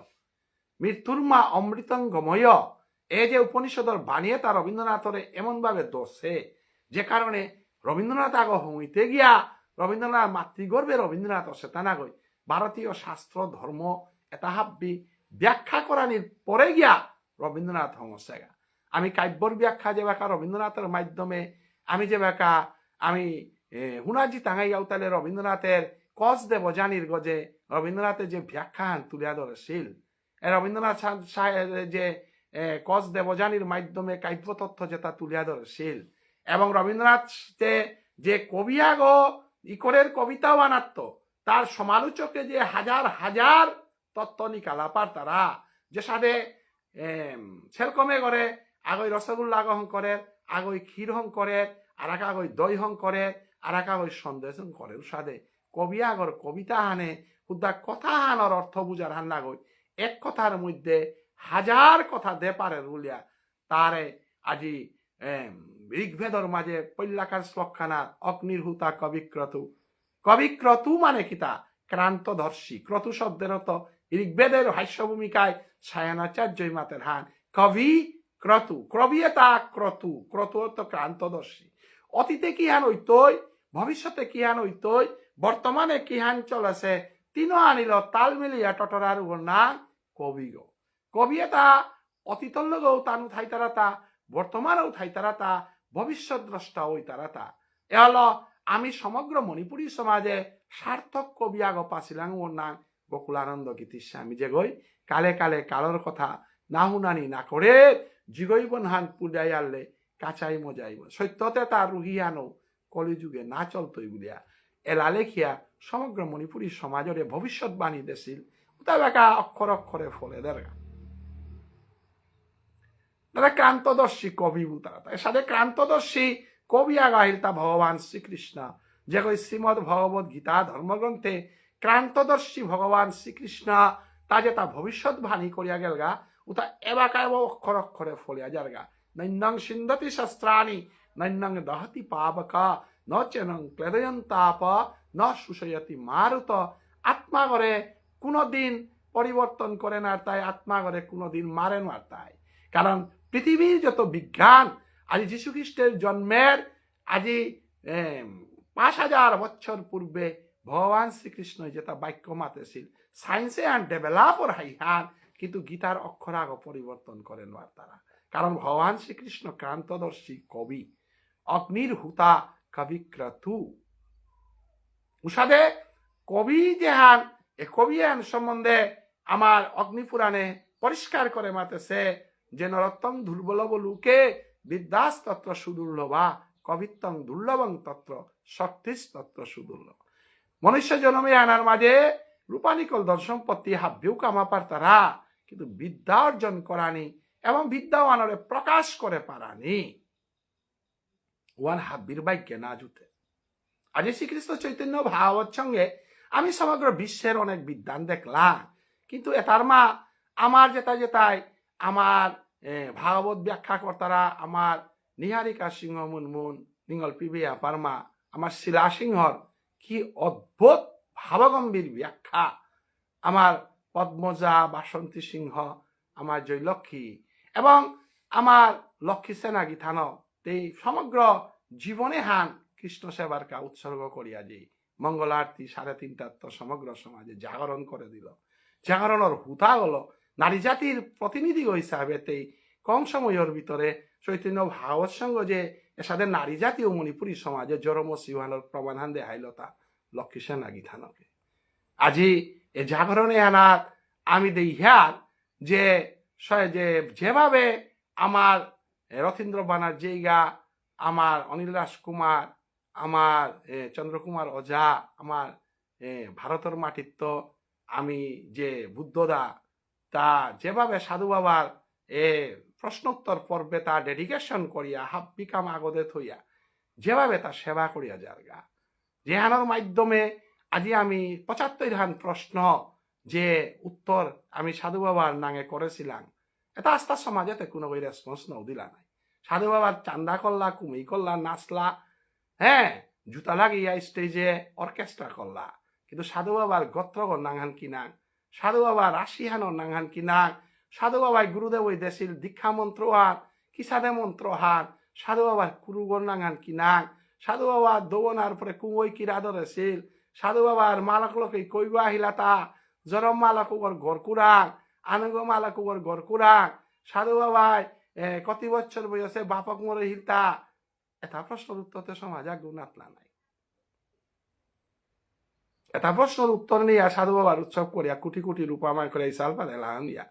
মৃত্যুর্মা অমৃতঙ্গময় এই যে উপনিষদর বানিয়ে তা রবীন্দ্রনাথরে এমন ভাবে দোষে যে কারণে রবীন্দ্রনাথ আগ হইতে গিয়া রবীন্দ্রনাথ মাতৃগর্ভে রবীন্দ্রনাথ সেতানা গই ভারতীয় শাস্ত্র ধর্ম এটা হাব্বি ব্যাখ্যা করানির পরে গিয়া রবীন্দ্রনাথ হমসেগা। আমি কাব্যর ব্যাখ্যা যে বেকা রবীন্দ্রনাথের মাধ্যমে আমি যে বেকা আমি হুনাজি টাঙাই আউতালে রবীন্দ্রনাথের কচ দেব জানির গজে রবীন্দ্রনাথের যে ব্যাখ্যান তুলিয়া ধরেছিল রবীন্দ্রনাথ যে কচ দেবযানীর মাধ্যমে কাব্য তথ্য যেটা তুলিয়া ধরেছিল এবং রবীন্দ্রনাথ যে কবিয়াগ ইকরের কবিতাও বানাত তার সমালোচকে যে হাজার হাজার তত্ত্ব নিকালাপার তারা যে সাথে সেরকমে করে আগই রসগোল্লা গ্রহণ করে আগই ক্ষীর হং করে আর এক আগই দই হং করে আর এক আগই সন্দেশ করে সাথে কবি আগর কবিতা হানে উদ্দা কথা হানর অর্থ বুঝার হান লাগই এক কথার মধ্যে হাজার কথা দে পারে রুলিয়া তারে আজি ঋগ্বেদর মাঝে পল্লাকার শ্লোকখানা অগ্নির্হুতা কবিক্রতু কবিক্রতু মানে কিতা ক্রান্তদর্শী ক্রতু শব্দের তো ঋগ্বেদের হাস্য ভূমিকায় সায়নাচার্য মাতের হান কবি ক্রতু ক্রবিয়েতা ক্রতু ক্রতু তো ক্রান্তদর্শী অতীতে কি হান হইতই ভবিষ্যতে কি হান হইতই বর্তমানে কি হান চলেছে তিনও আনিল তাল মিলিয়া টটরার না কবিগ কবিয়েতা অতীতর লগেও তানু থাইতারাতা বর্তমানেও থাইতারাতা ভবিষ্যৎ দ্রষ্টা ওই তারাতা এ হলো আমি সমগ্র মণিপুরী সমাজে সার্থক কবি আগ পাছিলাম ওর নাম গোকুলানন্দ গীতিস্বামী যে গই কালে কালে কালোর কথা না হুনানি না করে জিগৈবন হান পূজাই আনলে কাঁচাই মজাইব সত্যতে তার রুহিয়ানো কলিযুগে না চলতই বলিয়া এলা লেখিয়া সমগ্র মণিপুরী সমাজরে ভবিষ্যৎবাণী দেছিল তা বেকা অক্ষর অক্ষরে ফলে দেরগা তারা ক্রান্তদর্শী কবি তারা এর সাথে ক্রান্তদর্শী কবি আগাহিল তা ভগবান শ্রীকৃষ্ণ যে কই শ্রীমদ ভগবত গীতা ধর্মগ্রন্থে ক্রান্তদর্শী ভগবান শ্রীকৃষ্ণ তা যে তা ভবিষ্যৎবাণী করিয়া গেলগা উতা এবাকা এব অক্ষর অক্ষরে ফলিয়া যারগা নৈন্যং সিন্ধতি শস্ত্রাণি নৈন্যং দহতি পাবকা ন চেনং ক্লেদয়ন্তাপ ন সুশয়তি মারুত আত্মা করে কোনোদিন পরিবর্তন করে না তাই আত্মা করে কোনোদিন মারে না তাই কারণ পৃথিবীর যত বিজ্ঞান আজি যীশু খ্রিস্টের জন্মের আজি 5000 বছর পূর্বে ভগবান শ্রীকৃষ্ণ যেটা বাক্য মাতেছিল সায়েন্সে অ্যান্ড ডেভেলপর হাইহান কিন্তু গীতার অক্ষরাগ পরিবর্তন করেন তারা কারণ ভগবান শ্রীকৃষ্ণ ক্রান্তদর্শী কবি অগ্নির হুতা কবিক্রতু উষাদে কবি যে হান এ কবি হান সম্বন্ধে আমার অগ্নিপুরাণে পরিষ্কার করে মাতেছে যে নরোত্তম দুর্বল বলুকে বিদ্যাস তত্র সুদুর্লভা কবিত্বং দুর্লভং তত্র শক্তিস তত্র সুদুর্লভ মনুষ্য জন্মে আনার মাঝে রূপানিকল দর্শনপত্তি হাব্যেও কামাপার তারা কিন্তু বিদ্যা অর্জন করানি এবং বিদ্যা আনরে প্রকাশ করে পারানি ওয়ান হাব্বির ভাগ্যে না জুতে আজ শ্রীকৃষ্ণ চৈতন্য ভাগবত সঙ্গে আমি সমগ্র বিশ্বের অনেক বিদ্যান দেখলাম কিন্তু এটার মা আমার যেটাই আমার ভাগবত ব্যাখ্যা কর্তারা আমার নিহারিকা সিংহ মুনমুন নিঙ্গল পিবিয়া পারমা আমার শিলা সিংহর কি অদ্ভুত ভাবগম্ভীর ব্যাখ্যা আমার পদ্মজা বাসন্তী সিংহ আমার জয়লক্ষ্মী এবং আমার লক্ষ্মী সেনা গীথান এই সমগ্র জীবনে হান কৃষ্ণ সেবার কা উৎসর্গ করিয়া যে মঙ্গল আরতি 3:30 সমগ্র সমাজে জাগরণ করে দিল জাগরণের হুতা হলো নারী জাতির প্রতিনিধি হিসাবে কম সময়ের ভিতরে চৈতন্য ভাগবত সঙ্গ যে এসাদের নারী জাতি ও মণিপুরী সমাজে জরম সিওহানোর প্রমাণ হান দেখাইলতা লক্ষ্মী সেনা গীথানকে আজি এ জাগরণে আনার আমি দেইহার যে যেভাবে আমার রথীন্দ্র বানার্জিগা, আমার অনিল রাজকুমার, আমার চন্দ্রকুমার ওঝা, আমার ভারতের মাটিত্ব আমি যে বুদ্ধদা তা যেভাবে সাধু বাবার প্রশ্নোত্তর পর্বে তা ডেডিকেশন করিয়া হাফ বিকাম আগদে থইয়া যেভাবে তা সেবা করিয়া যারগা যেহানোর মাধ্যমে আজি আমি ৭৫ প্রশ্ন যে উত্তর আমি সাধু বাবার নাঙে করেছিলাম এটা আস্থা সমাজেতে কোনো ওই রেসপন্স নাও দিলা নাই। সাধু বাবার চান্দা করলা, কুমি করলা, নাচলা, হ্যাঁ জুতা লাগিয়া স্টেজে অর্কেস্ট্রা করলা, কিন্তু সাধু বাবার গোত্রগর নাঙান কিনাং, সাধু বাবার রাশিহানোর নাঙান কিনাং, সাধু বাবাই গুরুদেব ওই দেশিল দীক্ষা মন্ত্র হান, কিসাদে মন্ত্র হান, সাধু বাবার কুরুগর নাঙান কিনাং, সাধু বাবার দৌনার পরে কুমই কিরা ধরেছিল, সাধু বাবার মালক লোকে কইবা আহিলাতা, জরম মালকুবর গড়কুরাং, আনন্দ মালকুবর গড়কুরাং, সাধু বাবাই কতি বছর বয়সে বাপক মরে হিলতা, এটা প্রশ্নের উত্তরতে সমাজ গুণাতলা নাই। এটা প্রশ্নের উত্তর নিয়ে সাধু বাবার উৎসব করিয়া কোটি কোটি রূপা মায় করে এই সাল পারে লাগান দিয়া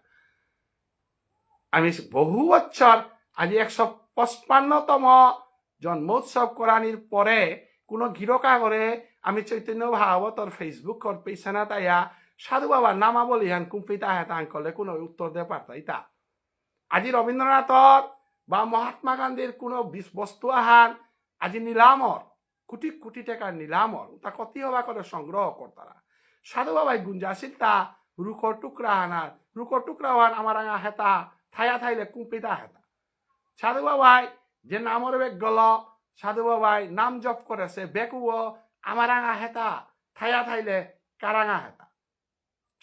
আমি বহু বছর আজি ১৫৫তম জন্মোৎসব করানির পরে কোনো গিরকা করে আমি চৈতন্য ভাগবতর ফেসবুক পেছানা তাইয়া সাধু বাবার নামাবলী হান কুম্পিতা হেতান করলে কোনো উত্তর দিয়ে পারতাইতা। আজি রবীন্দ্রনাথর বা মহাত্মা গান্ধীর কোনো বস্তু আহান আজি নিলামর কোটি কোটি টাকার নিলামর তা কতি হবা করে সংগ্রহ করতারা। সাধু বাবাই গুঞ্জাছিল তা রুকর টুকরা হানার, রুকর টুকরা হান আমার আঙা হেতা থায়া থাইলে কুম্পিতা হেতা। সাধু বাবাই যে নামর বেগ গল, সাধু বাবাই নাম জপ করেছে বেকুও আমার আঙা হেতা থায়া থাইলে কারাঙা হেতা।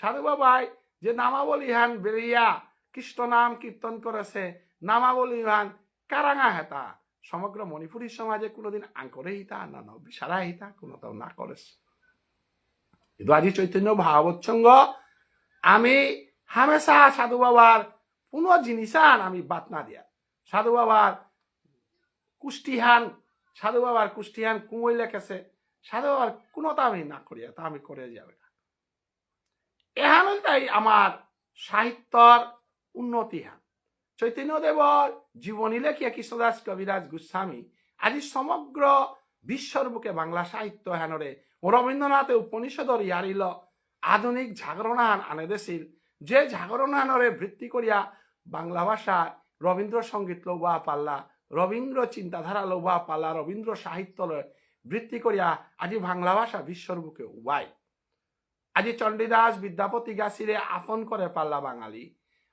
সাধু বাবাই যে নামাবলী হান বেরিয়া কৃষ্ণ নাম কীর্তন করেছে নামাবলী হান কারাঙা হেতা। সমগ্র মণিপুরী সমাজে কোনোদিন আঙ্করে হিতা না বিশারা হিতা কোনোটাও না করেছে। কিন্তু আজি চৈতন্য ভাগবত সঙ্গ আমি হামেশা সাধু বাবার কোনো জিনিসান আমি বাদ না দিয়া সাধু বাবার কুষ্টিহান, সাধু বাবার কুষ্টিহান কুমই লেখেছে, সাধু বাবার কোনোটা আমি না করিয়া তা আমি করে যাবে না। এহান তাই আমার সাহিত্যর উন্নতি হান। চৈতন্যদেবর জীবনী লেখিয়া কৃষ্ণদাস কবিরাজ গোস্বামী আজি সমগ্র বিশ্বর বুকে বাংলা সাহিত্য হেনরে রবীন্দ্রনাথে উপনিষদর ইয়ারিল আধুনিক জাগরণান আনে দেছিল, যে জাগরণানরে ভিত্তি করিয়া বাংলা ভাষা রবীন্দ্র সঙ্গীত লৌবা পাল্লা, রবীন্দ্র চিন্তাধারা লৌবা পাল্লা, রবীন্দ্র সাহিত্য ভিত্তি করিয়া আজি বাংলা ভাষা বিশ্বর বুকে উবাই। আজি চণ্ডীদাস বিদ্যাপতি গাছিরে আপন করে পাল্লা বাঙালি,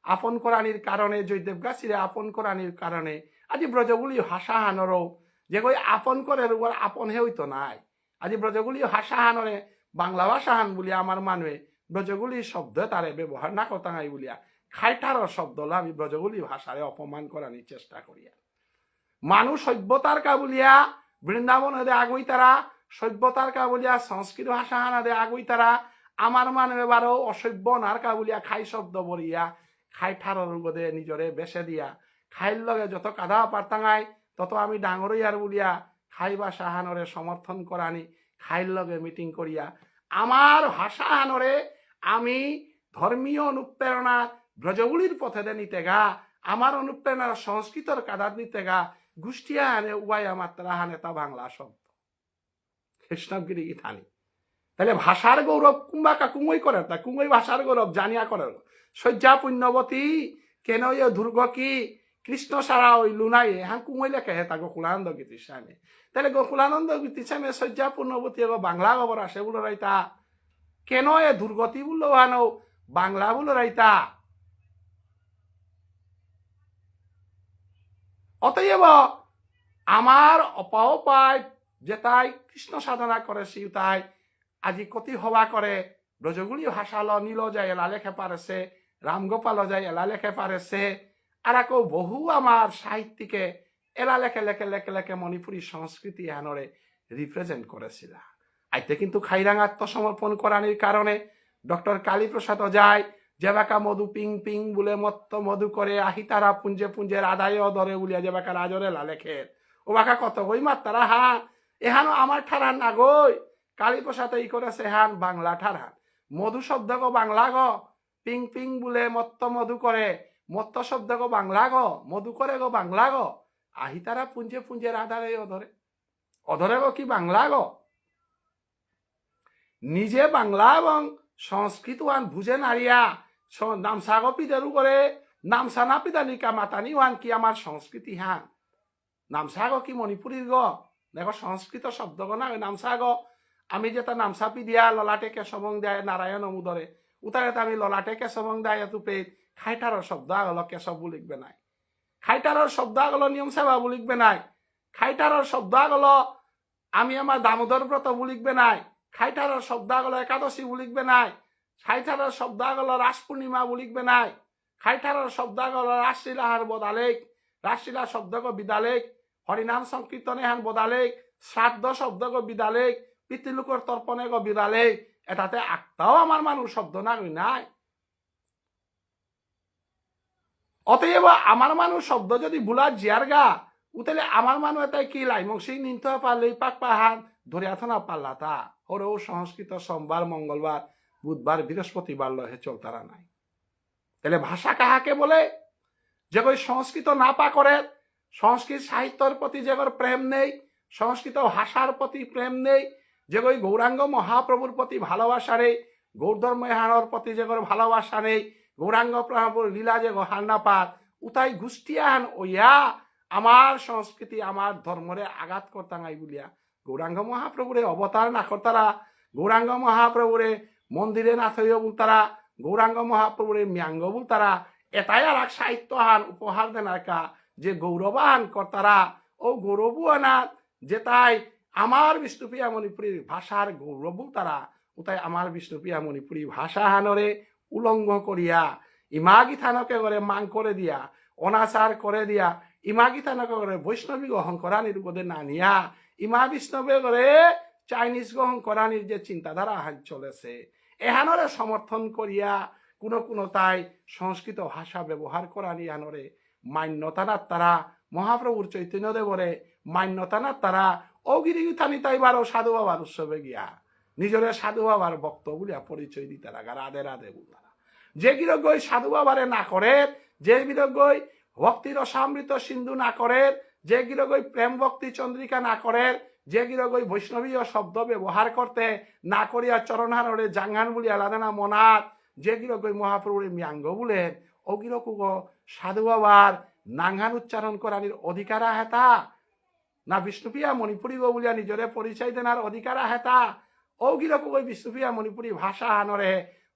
আপন করানির কারণে জয়দেব গাছিরে আপন করানির কারণে আজি ব্রজগুলি ভাষা হানরও যে কই আপন করে উপর আপন হইতো নাই। আজি ব্রজগুলি ভাষা হানরে বাংলা ভাষা হান বলিয়া আমার মানুষে ব্রজগুলি শব্দ তারে ব্যবহার না করতাঙাই বলিয়া খাইটার শব্দ আমি ব্রজগুলি ভাষারে অপমান করানির চেষ্টা করিয়া মানুষ সভ্যতার কা বলিয়া বৃন্দাবন দে আগুই তারা, সভ্যতার কা বলিয়া সংস্কৃত ভাষা হানা দে আগুই তারা, আমার মানুষ এবারও অসভ্য নার কা বলিয়া খাই শব্দ বলিয়া খাই ঠারর গদে নিজরে বেসে দিয়া খাইর লগে যত কাদা পারতাঙাই তত আমি ডাঙরইয়ার বলিয়া খাই ভাষা হানরে সমর্থন করানি, খাইর লগে মিটিং করিয়া আমার ভাষা হানরে আমি ধর্মীয় অনুপ্রেরণা ব্রজগুলির পথে দে নিতে গা, আমার অনুপ্রেরণার সংস্কৃতর কাদার নিতে গা গোষ্ঠীয়া হানে উবাই আমার তারা হানে তা বাংলা শব্দ কৃষ্ণগিরি থানি। তাহলে ভাষার গৌরব কুম্বাকা কুমই করে তা কুমই ভাষার গৌরব জানিয়া করে শয্যা পুণ্যবতী কেন দুর্গ কি কৃষ্ণ সারা ওই লুনাই হ্যাঁ কুমই লেখে তা গোকুলানন্দ গীতির সামনে। তাহলে গোকুলানন্দ গীতির সামনে শয্যা পুণ্যবতী বাংলা খবর আসে বলো রাইতা কেন এ দুর্গতি বললো হানো বাংলা বলো রাইতা। অতএব আমার অপায় যেটাই কৃষ্ণ সাধনা করে সিউতাই আজি কতি হওয়া করে ব্রজগুলি ভাষা নীল যায় এলা লেখে পারেছে, রামগোপাল যায় এলা লেখে পারেছে, আর আকৌ বহু আমার সাহিত্যিকে এলা লেখে লেখে লেখে লেখে মণিপুরী সংস্কৃতি হানরে রিপ্রেজেন্ট করেছিল। আইতে কিন্তু খাইরাং আত্মসমর্পণ করানির কারণে ডক্টর কালীপ্রসাদ যায় যেবাকা মধু পিং পিং বলে মত্ত মধু করে আহি তারা পুঞ্জে পুঞ্জের আদায় ধরে উলিয়া যেবাকা রাজরে লালেখের ও বাকা কত গই মাত্তারা হান এহানো আমার ঠারান না গই কালীপ্রসাদ ই করেছে হান বাংলা ঠারান মধু শব্দ গো বাংলা গো পিং পিং বলে মত্ত মধু করে মত্ত শব্দ গো বাংলা গো মধু করে গো বাংলা গো আহি তারা পুঞ্জে পুঞ্জের আদারে অধরে অধরে গো কি বাংলা গো নিজে বাংলা এবং সংস্কৃত ওয়ান বুঝে নারিয়া নামসা গো পিদেরু করে নামসা না পিদানিকা মাতানি ওয়ান কি আমার সংস্কৃতি হান নামসা গো কি মণিপুরীর গো দেখো সংস্কৃত শব্দ গো না নামসা গো আমি যেটা নামসা পিদিয়া ললাটে কেশবং দেয় নারায়ণ অমুদরে উতারে আমি ললাটে কেশবং দেয় তুপে খাইটারর শব্দ আগল কেশব লিখবে নাই খাইটারর শব্দ আগল নিয়ম সেবা লিখবে নাই খাইটারর শব্দ আগল আমি আমার দামোদর ব্রত লিখবে নাই খাইটারর শব্দ আগল একাদশী লিখবে নাই খাইটারর শব্দ আগল রাস পূর্ণিমা লিখবে নাই খাইটারর শব্দ আগল রাসলীলাহার বদালেখ রাসলীলা শব্দ গো বিদালেখ হরিনাম সংকীর্তনে হান বদালেখ শ্রাদ্ধ শব্দ গো বিদালেখ পিতৃলোকর তর্পণে গো বিদালেখ এটাতে আত্মাও আমার মানুষ শব্দ না নাই অতএব আমার মানুষ শব্দ যদি ভুলা জিয়ার গা উতালে আমার মানুষ এটাই কি লাই মংসিং নিতে পারলে পাক পাহান ধরে আথনা পাল্লা তা ওরেও সংস্কৃত সোমবার মঙ্গলবার বুধবার বৃহস্পতিবার লহে চলতারা নাই তাহলে ভাষা কাহাকে বলে যে কই সংস্কৃত না পা করে সংস্কৃত সাহিত্যের প্রতি যে প্রেম নেই সংস্কৃত ভাষার প্রতি প্রেম নেই যে কই গৌরাঙ্গ মহাপ্রভুর প্রতি ভালোবাসা নেই গৌরধর্মের প্রতি যে ভালোবাসা নেই গৌরাঙ্গ প্রভুর লীলা যে হার না পাত উতাই গুষ্টিয়ান ওইয়া আমার সংস্কৃতি আমার ধর্মরে আঘাত করতাঙাই বলিয়া গৌরাঙ্গ মহাপ্রভুরে অবতার না করতারা গৌরাঙ্গ মহাপ্রভুরে মন্দিরে না থইও বলতারা গৌরাঙ্গ মহাপ্রভুরে ম্যাঙ্গ বলতারা এটাই আর এক সাহিত্য হান উপহার দেনাকা যে গৌরবান করতারা ও গৌরবানাত যে তাই আমার বিষ্ণুপ্রিয়া মণিপুরীর ভাষার গৌরব তারা উতাই আমার বিষ্ণুপ্রিয়া মণিপুরী ভাষা হানরে উলঙ্গ করিয়া ইমাগি থানকে করে মাং করে দিয়া অনাচার করে দিয়া ইমাগি থানকে করে বৈষ্ণবী গ্রহণ করানির উপদে না নিয়া ইমা বিষ্ণবে করে চাইনিজ গ্রহণ করানির যে চিন্তাধারা হান চলেছে এহানরে সমর্থন করিয়া কোনো তাই সংস্কৃত ভাষা ব্যবহার করানি হানরে মান্যতানার তারা মহাপ্রভুর চৈতন্য দেবরে মান্যতানার তারা অগিরি থানি তাইবারও সাধু বাবার উৎসবে গিয়া নিজরে সাধু বাবার ভক্ত বলিয়া পরিচয় দিতে লাগা রাধে রাধে বলতারা যে গিরগই সাধু বাবারে না করে যে গিরগই ভক্তি রসামৃত সিন্ধু না করে যে গিরগই প্রেম ভক্তি চন্দ্রিকা না করে যে গিরগই বৈষ্ণবীয় শব্দ ব্যবহার করতে না করিয়া চরণহারে জাঙ্গান বলিয়া লাদেনা মনাত যে গিরগই মহাপ্রভুরে মিয়াঙ্গ বলেন ও গিরকুগ সাধু বাবার নাঙ্গান উচ্চারণ করানির অধিকারা হেতা না বিষ্ণুপ্রিয়া মণিপুরী গো বলিয়া নিজরে পরিচয় দেনার অধিকারা হেতা ও গিরকুগ বিষ্ণুপ্রিয়া মণিপুরী ভাষা হানরে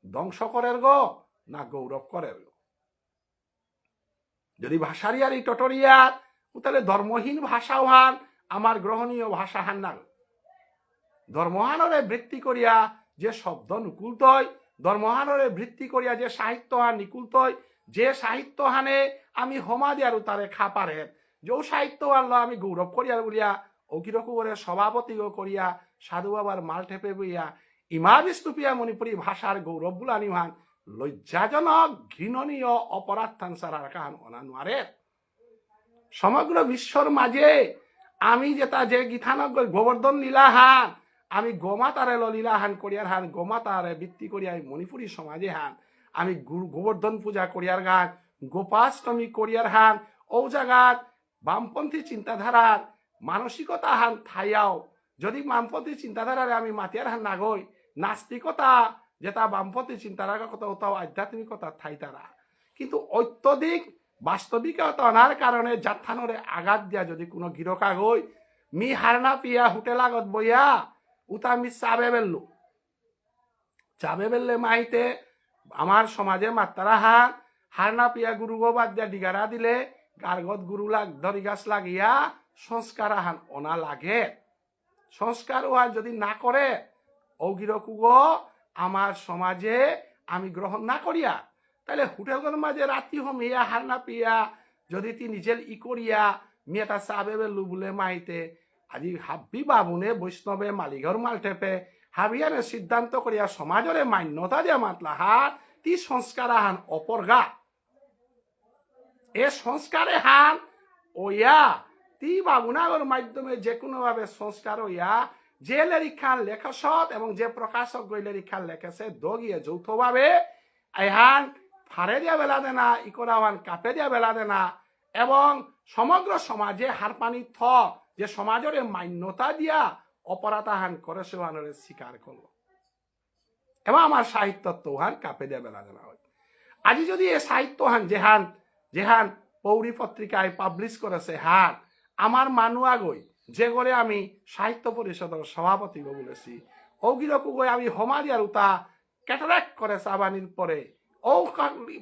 ধ্বংস করের গো না গৌরব করের গো যদি ভাষারিয়ার এই টটরিয়ার তাহলে ধর্মহীন ভাষাও হান আমার গ্রহণীয় ভাষা হান না ধর্মহানরে বৃত্তি করিয়া যে শব্দ নুকুল তয় ধর্মহানরে বৃত্তি করিয়া যে সাহিত্য হান নিকুল তয় যে সাহিত্য হানে আমি হমা দিয়ার তারে খাপারের যে সাহিত্য আনলো আমি গৌরব করিয়ার বলিয়া অকিরকু করে সভাপতি করিয়া সাধু বাবার মাল ঠেপে বইয়া ইমা বিষ্ণুপ্রিয়া মণিপুরী ভাষার গৌরব বুলানি হান লজ্জাজনক ঘৃণনীয় অপরাধ থানসার কাহান অনানুয়ারে সমগ্র বিশ্বর মাঝে আমি যেটা যে গীতানক গোবর্ধন লীলাহান আমি গোমাতারে লীলাহান করিয়ার হান গোমাতারে বৃত্তি করিয়া মণিপুরী সমাজে হান আমি গোবর্ধন পূজা করিয়ার গান গোপাষ্টমী করিয়ার হান ও জায়গার বামপন্থী চিন্তাধারার মানসিকতা হান থাইয়াও যদি বামপন্থী চিন্তাধারারে আমি মাতিয়ার হান নাগই নাস্তিকতা যেটা বামপন্থী চিন্তাধারা কথা ওটাও আধ্যাত্মিকতা থাই তারা কিন্তু অত্যধিক বাস্তবিকতা অনার কারণে যাত্রানরে আঘাত দিয়া যদি কোনো গিরকা গই মি হারনা পিয়া হোটেল আগত বইয়া উতা মি চাবে বেললো চাবে বেললে মাইতে আমার সমাজে মাত্রারা হান হারনা পিয়া গুরু গো বাদ দিয়া ডিগারা দিলে গার্গত গুরু ধরি গাছ লাগিয়া সংস্কার হান অনা লাগে সংস্কার ওয়া যদি না করে অগিরকুগ আমার সমাজে আমি গ্রহণ না করিয়া তাহলে হোটেলগুলোর মাঝে রাতি হমিয়া হারনা পিয়া যদি তি নিজের ই করিয়া মেয়েটা চাবে বেলু বলে মাইতে আজি হাব্বি বাবুনে বৈষ্ণবে মালিঘর মাল ঠেপে হাবিয়ানে সিদ্ধান্ত করিয়া সমাজরে মান্যতা দিয়া মাতলা হাত তি সংস্কার হান অপরগা এ সংস্কারে হান ওয়া তি বাবুনাগর মাধ্যমে যে কোনো ভাবে সংস্কার হইয়া যে লেরিখান লেখসত এবং যে প্রকাশক গই লেরিখান লেখেছে দগিয়ে যৌথভাবে এহান ফাড়ে দিয়া বেলা দেনা ইকোরাওয়ান কাপে দিয়া বেলা দেনা এবং সমগ্র সমাজে হারপানি থ যে সমাজের মান্যতা দিয়া অপরাধাহান করে সেহানের স্বীকার করলো এবং আমার সাহিত্য তোহান কাপে দিয়া বেলা দেনা হয় আজি যদি এ সাহিত্যহান যেহান যেহান পৌরী পত্রিকায় পাবলিশ করেছে হান আমার মানুয়া গই যে করে আমি সাহিত্য পরিষদের সভাপতি বলেছি ওগিরকু গই আমি হমারিয়ার উতা ক্যাটারাক করে চাবানির পরে ও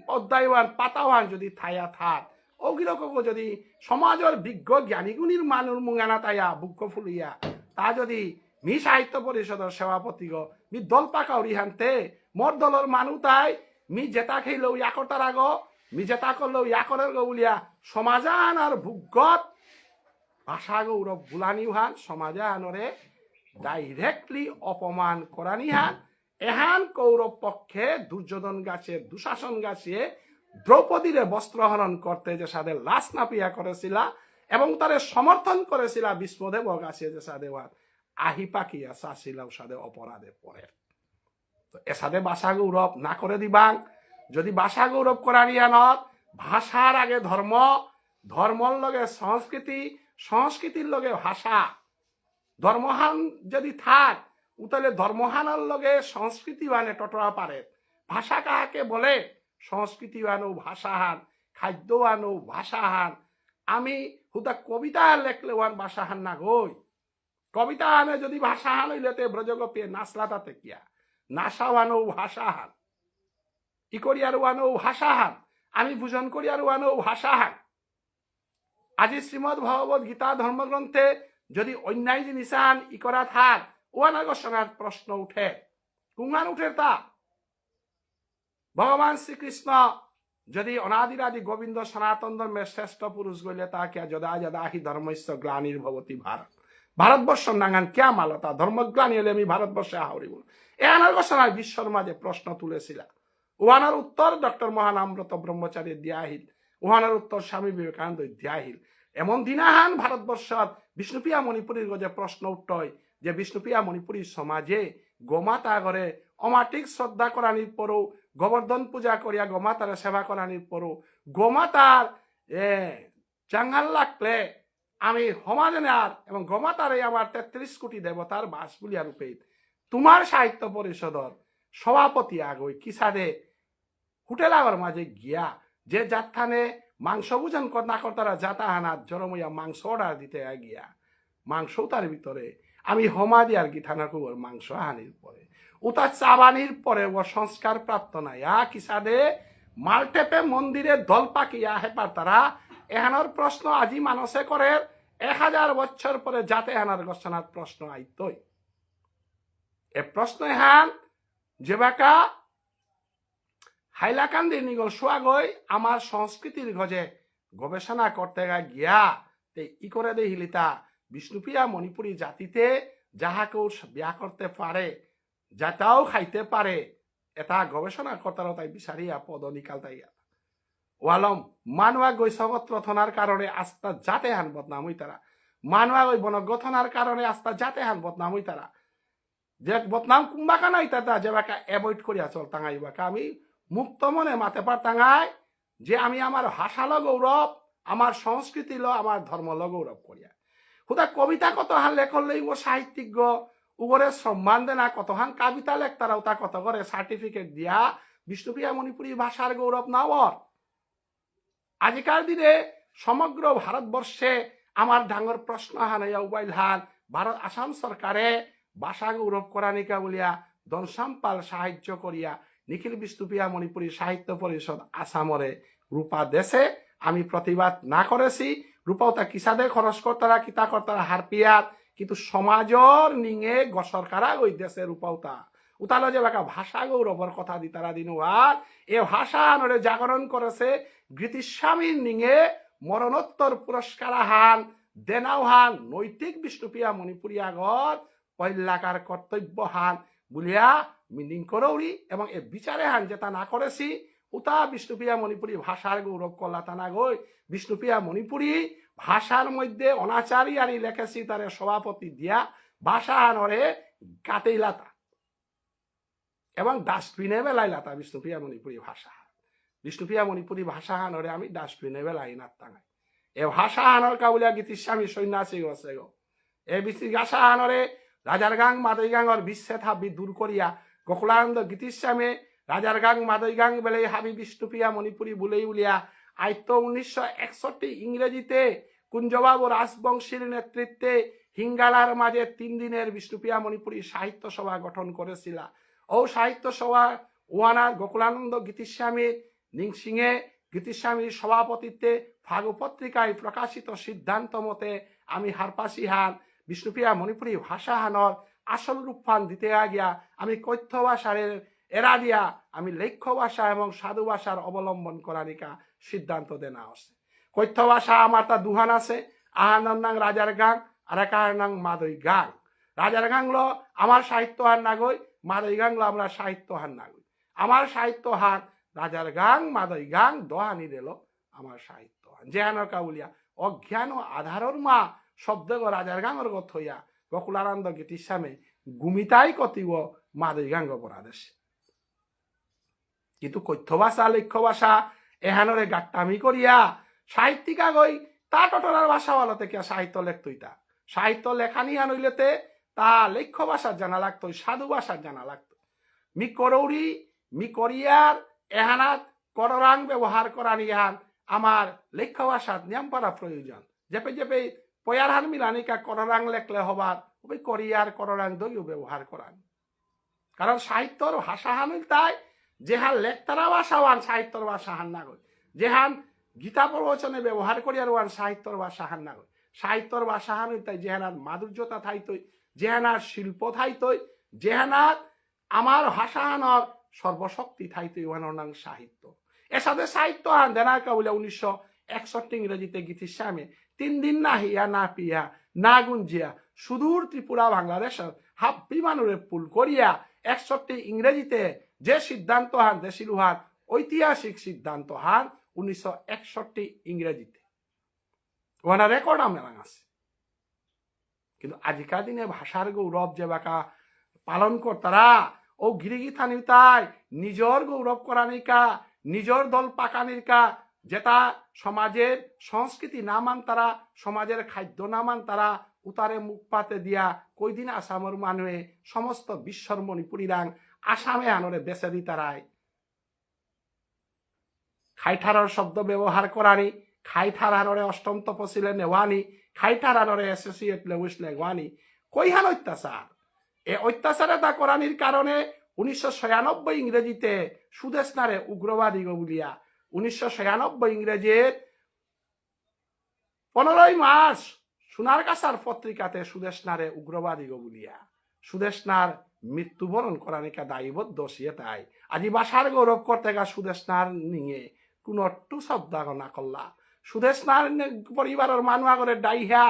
অধ্যায়ওয়ান পাতাওয়ান যদি থায়া থাক ওগিরকু যদি সমাজের বিজ্ঞ জ্ঞানীগুণীর মানুষ মুঙানা তাইয়া বুক ফুলিয়া তা যদি মি সাহিত্য পরিষদের সভাপতি গো মি দল পাকাউরি হানতে মোর দলের মানুষ তাই মি জেতা খেলেও ইয়াকটার আগ মি জেতা করলেও ইয়াকরের গো বলিয়া সমাজান আর ভুগত ভাষা গৌরব বুলানিহান সমাজানরে ডাইরেক্টলি অপমান করানিহান এহান কৌরব পক্ষে দুর্যোধন গাছে দুঃশাসন গাছে দ্রৌপদীরে বস্ত্রহরণ করতে যে সাথে লাশ নাপিয়া করেছিল এবং তারে সমর্থন করেছিল বিষ্ণুদেব গাছে যে সাথে আহি পাকিয়া চাছিল সাথে অপরাধে পড়ে তো এ সাথে ভাষা গৌরব না করে দিবাং যদি ভাষা গৌরব করানিয়ানত ভাষার আগে ধর্ম ধর্মর লগে সংস্কৃতি সংস্কৃতির লগে ভাষা ধর্মহান যদি থাক তাহলে ধর্মহানের লগে সংস্কৃতি বানে টটরা পারে ভাষা কাহাকে বলে সংস্কৃতি বানো ভাষাহান খাদ্য বানো ভাষাহান আমি হুতা কবিতা লেখলে ওয়ান ভাষাহান না গই কবিতা আনে যদি ভাষাহান হইলেতে ব্রজগোপে নাচলা তাতে কিয়া নাসা বানো ভাষাহান ই করিয়ার ওয়ানো ভাষাহান আমি ভোজন করিয়ার ওয়ানো ভাষাহান আজি শ্রীমদ ভগবত গীতা ধর্মগ্রন্থে যদি অন্যায় জিনিস আন ই করা থাক ওয়ানাগসনার প্রশ্ন উঠে কুঙ্গান উঠে তা ভগবান শ্রীকৃষ্ণ যদি অনাদিরাদি গোবিন্দ সনাতন ধর্মের শ্রেষ্ঠ পুরুষ গইলে তাকে যদা যদা হি ধর্মস্য গ্লানির ভবতি ভারত ভারতবর্ষ নাঙ্গান কেয়া মালতা ধর্মগ্লানি হলে আমি ভারতবর্ষে আহরিব এ অনাগসনার বিশ্বর মাঝে প্রশ্ন তুলেছিল ওয়ানার উত্তর ডক্টর মহানামব্রত ব্রহ্মচারী দিয়াহিল ওহানার উত্তর স্বামী বিবেকানন্দ দিয়াহিল এমন দিনাহান ভারতবর্ষত বিষ্ণুপ্রিয়া মণিপুরীর যে প্রশ্ন উঠয় যে বিষ্ণুপ্রিয়া মণিপুরী সমাজে গোমাতা ঘরে অমাটিক শ্রদ্ধা করানির পরও গোবর্ধন পূজা করিয়া গোমাতার সেবা করানির পরও গোমাতার চাঙ্গাল লাগলে আমি সমাজনার এবং গোমাতারে আমার ৩৩ কোটি দেবতার বাস বলিয়া রূপে তোমার সাহিত্য পরিষদর সভাপতি আগই কিসাদে হোটেলাগর মাঝে গিয়া যে যাত্রানে মাংস ভোজন না করতারা যাতা হানাত জরমইয়া মাংস অর্ডার দিতে গিয়া মাংস তার ভিতরে আমি হমা দিয়ার গিঠানা কুবর মাংস হানির পরে উতা চাবানির পরে ও সংস্কার প্রাপ্ত নাই কিসাদে মালটেপে মন্দিরে দল পাকিয়া হেপার তারা এহানোর প্রশ্ন আজি মানুষে করে 1000 বছর পরে যাতে হানার গসনার প্রশ্ন আইতই এ প্রশ্ন এহান যে বাকা হাইলাকান্দি নিগল সোয়াগই আমার সংস্কৃতির গজে গবেষণা করতে গিয়া তে ই করে দেহিলিতা বিষ্ণুপ্রিয়া মণিপুরী জাতিতে যাহাকেও বিয়া করতে পারে যাতাও খাইতে পারে এটা গবেষণা করতারও তাই বিচারিয়া পদ নিকাল তাইয়া ওয়ালম মানুয়া গই সগত্র থনার কারণে আস্তা যাতে হান বদনাম হই তারা মানুয়া গই বনগথনার কারণে আস্তা যাতে হান বদনাম হই তারা যে বদনাম কুম্বাকা নাই তাতা যে বাকা অ্যাভয়েড করিয়া চল টাঙাই বাকা আমি মুক্ত মনে মাতে পার টাঙায় যে আমি আমার ভাষাল গৌরব আমার সংস্কৃতি ল আমার ধর্ম ল গৌরব করিয়া হুদা কবিতা কত হান লেখলেই ও সাহিত্যিক উগরে সম্মান দেনা কতহান কবিতা লেখ তারা তা কত করে সার্টিফিকেট দিয়া বিষ্ণুপ্রিয়া মণিপুরী ভাষার গৌরব নাওর আজিকার দিনে সমগ্র ভারতবর্ষে আমার ডাঙর প্রশ্ন হানাইয়া উবাইল হান ভারত আসাম সরকারে ভাষা গৌরব করানিকা বলিয়া দনসাম্পাল সাহায্য করিয়া নিখিল বিষ্ণুপ্রিয়া মণিপুরী সাহিত্য পরিষদ আসামরে রূপা দেশে আমি প্রতিবাদ না করেছি রূপাও তা কিসাদে খরচ করতারা কিতা করতারা হারপিয়াত কিন্তু সমাজর নিঙে সরকারা ওই দেশে রূপাওতা উতালো যে বাকা ভাষা গৌরবর কথা দি তারা দিন আর এ ভাষা নরে জাগরণ করেছে গীতিস্বামীর নিঙে মরণোত্তর পুরস্কার হান দেনাও হান নৈতিক বিষ্ণুপ্রিয়া মণিপুরী আগত পৈলাকার কর্তব্য হান বলিয়া মিনিং করৌরি এবং এ বিচারে হান যেটা না করেছি উতা বিষ্ণুপ্রিয়া মণিপুরী ভাষার গৌরব কল্লা তানা গই বিষ্ণুপ্রিয়া মণিপুরী ভাষার মধ্যে অনাচারী আরি লেখেছি তারে সভাপতি দিয়া ভাষা হানরে গাতেইলাতা এবং ডাস্টবিনে বেলাইলাতা বিষ্ণুপ্রিয়া মণিপুরী ভাষা বিষ্ণুপ্রিয়া মণিপুরী ভাষা হানরে আমি ডাস্টবিনে বেলাই নাতাঙাই এ ভাষা হানর কাবুলিয়া গীতিস্বামী সন্ন্যাসী গছে গো এ ভাষা হানরে রাজার গাং মাদৈ গাঙর বিচ্ছেদ হাবি দূর করিয়া গোকুলানন্দ গীতিস্বামী রাজার গাং মাদৈ গাং বেলে হাবি বিষ্ণুপ্রিয়া মণিপুরী বুলেই উলিয়া আয়ত্ত 1961 ইংরেজিতে কুঞ্জবাবু রাজবংশীর নেতৃত্বে হিঙ্গালার মাঝে 3 দিনের বিষ্ণুপ্রিয়া মণিপুরী সাহিত্য সভা গঠন করেছিল ও সাহিত্য সভা ওয়ানার গোকুলানন্দ গীতিস্বামীর নিংসিংহে গীতিস্বামীর সভাপতিত্বে ফাগু পত্রিকায় প্রকাশিত সিদ্ধান্ত মতে আমি হারপাসি হান বিষ্ণুপ্রিয়া মণিপুরী ভাষা হানর আসল রূপফান দিতে গিয়া আমি কৈথ্য ভাষার এরা দিয়া আমি লেখ্য ভাষা এবং সাধু ভাষার অবলম্বন করানিকা সিদ্ধান্ত দেনা আছে কৈথ্য ভাষা আমার তা দুহান আছে আহানর নাং রাজার গাং আর একার নাং মাদৈ গাং রাজার গাংলো আমার সাহিত্য হান নাগই মাদৈ গাংলো আমরা সাহিত্য হান নাগই আমার সাহিত্য হান রাজার গাং মাদৈ গাং দোহানি দিল আমার সাহিত্য হান জেহানর কাউলিয়া অজ্ঞান আধারর মা শব্দ রাজার গাঙর গত হইয়া গোকুলানন্দ গীতিস্বামী গুমিতাই কতিব মাদৈ গাঙ্গ পরাদেশ কিন্তু কৈথ্য ভাষা লেখ্য ভাষা এহানরে গাট্টামি করিয়া সাহিত্যিকা গই তা টটরার ভাষা বলো থেকে সাহিত্য লেখতইতা সাহিত্য লেখানি আনইলেতে তা লেখ্য ভাষার জানা লাগতো সাধু ভাষার জানা লাগতো মি করৌরি মি করিয়ার এহানাত কররাং ব্যবহার করানি এহান আমার লেখ্য ভাষার নিয়ম করা প্রয়োজন যেপে যেপে পয়ার হান মিলানিকা কররাং লেখলে হবার ওই করিয়ার কররাং দইও ব্যবহার করান কারণ সাহিত্যর ভাষা হানুল তাই যেহান লেখতারা ভাষা ওয়ান সাহিত্যর ভাষা হান না গই যেহান গীতা প্রবচনে ব্যবহার করিয়ার ওয়ান সাহিত্যর ভাষা হান না গই সাহিত্যর ভাষা হানুল তাই যেহানার মাধুর্যতা থাইতই যেহানার শিল্প থাইতই যেহানার আমার ভাষা হানর সর্বশক্তি থাইতই ওয়ানোর নাম সাহিত্য এর সাথে সাহিত্য হান দেনাকা বলে 1961 ইংরেজিতে গীতিস্বামী 3 দিন না হিয়া না পিয়া না গুঞ্জিয়া সুদূর ত্রিপুরা বাংলাদেশের হাফ বিমানুরে পুল করিয়া 61 ইংরেজিতে যে সিদ্ধান্ত হান দেশিলু হান ঐতিহাসিক সিদ্ধান্ত হান 1961 ইংরেজিতে ওনা রেকর্ড আমরা আছে কিন্তু আজিকার দিনে ভাষার গৌরব যে বাকা পালন করতারা ও গিরিগিথা নিতাই নিজর গৌরব করানিকা নিজর দল পাকানিকা যেটা সমাজের সংস্কৃতি না মান তারা সমাজের খাদ্য না মান তারা উতারে মুখ পাতে দিয়া কইদিন আসামর মানুহে সমস্ত বিশ্বর মণিপুরীরাং আসামে আনরে বেছে দি তারাই খাইঠারর শব্দ ব্যবহার করানি খাইঠার আনরে অষ্টম তপশিলে নেওয়ানি খাইঠার আনরে অ্যাসোসিয়েট লেগুইস লেগুয়ানি কইহান অত্যাচার এ অত্যাচারে তা করানির কারণে 1996 ইংরেজিতে সুদেশনারে উগ্রবাদী বলিয়া 1996 ইংরেজির 15 মার্চ সোনারগাছার পত্রিকাতে সুদেশনারে উগ্রবাদী বলিয়া সুদেশনার মৃত্যুবরণ করানিকা দায়বদ্ধ সিয়ে তাই আজি ভাষার গৌরব করতে গা সুদেশনার নিয়ে কোন টু শব্দ না করলা সুদেশনার পরিবারের মানুষ আগরে ডাইহা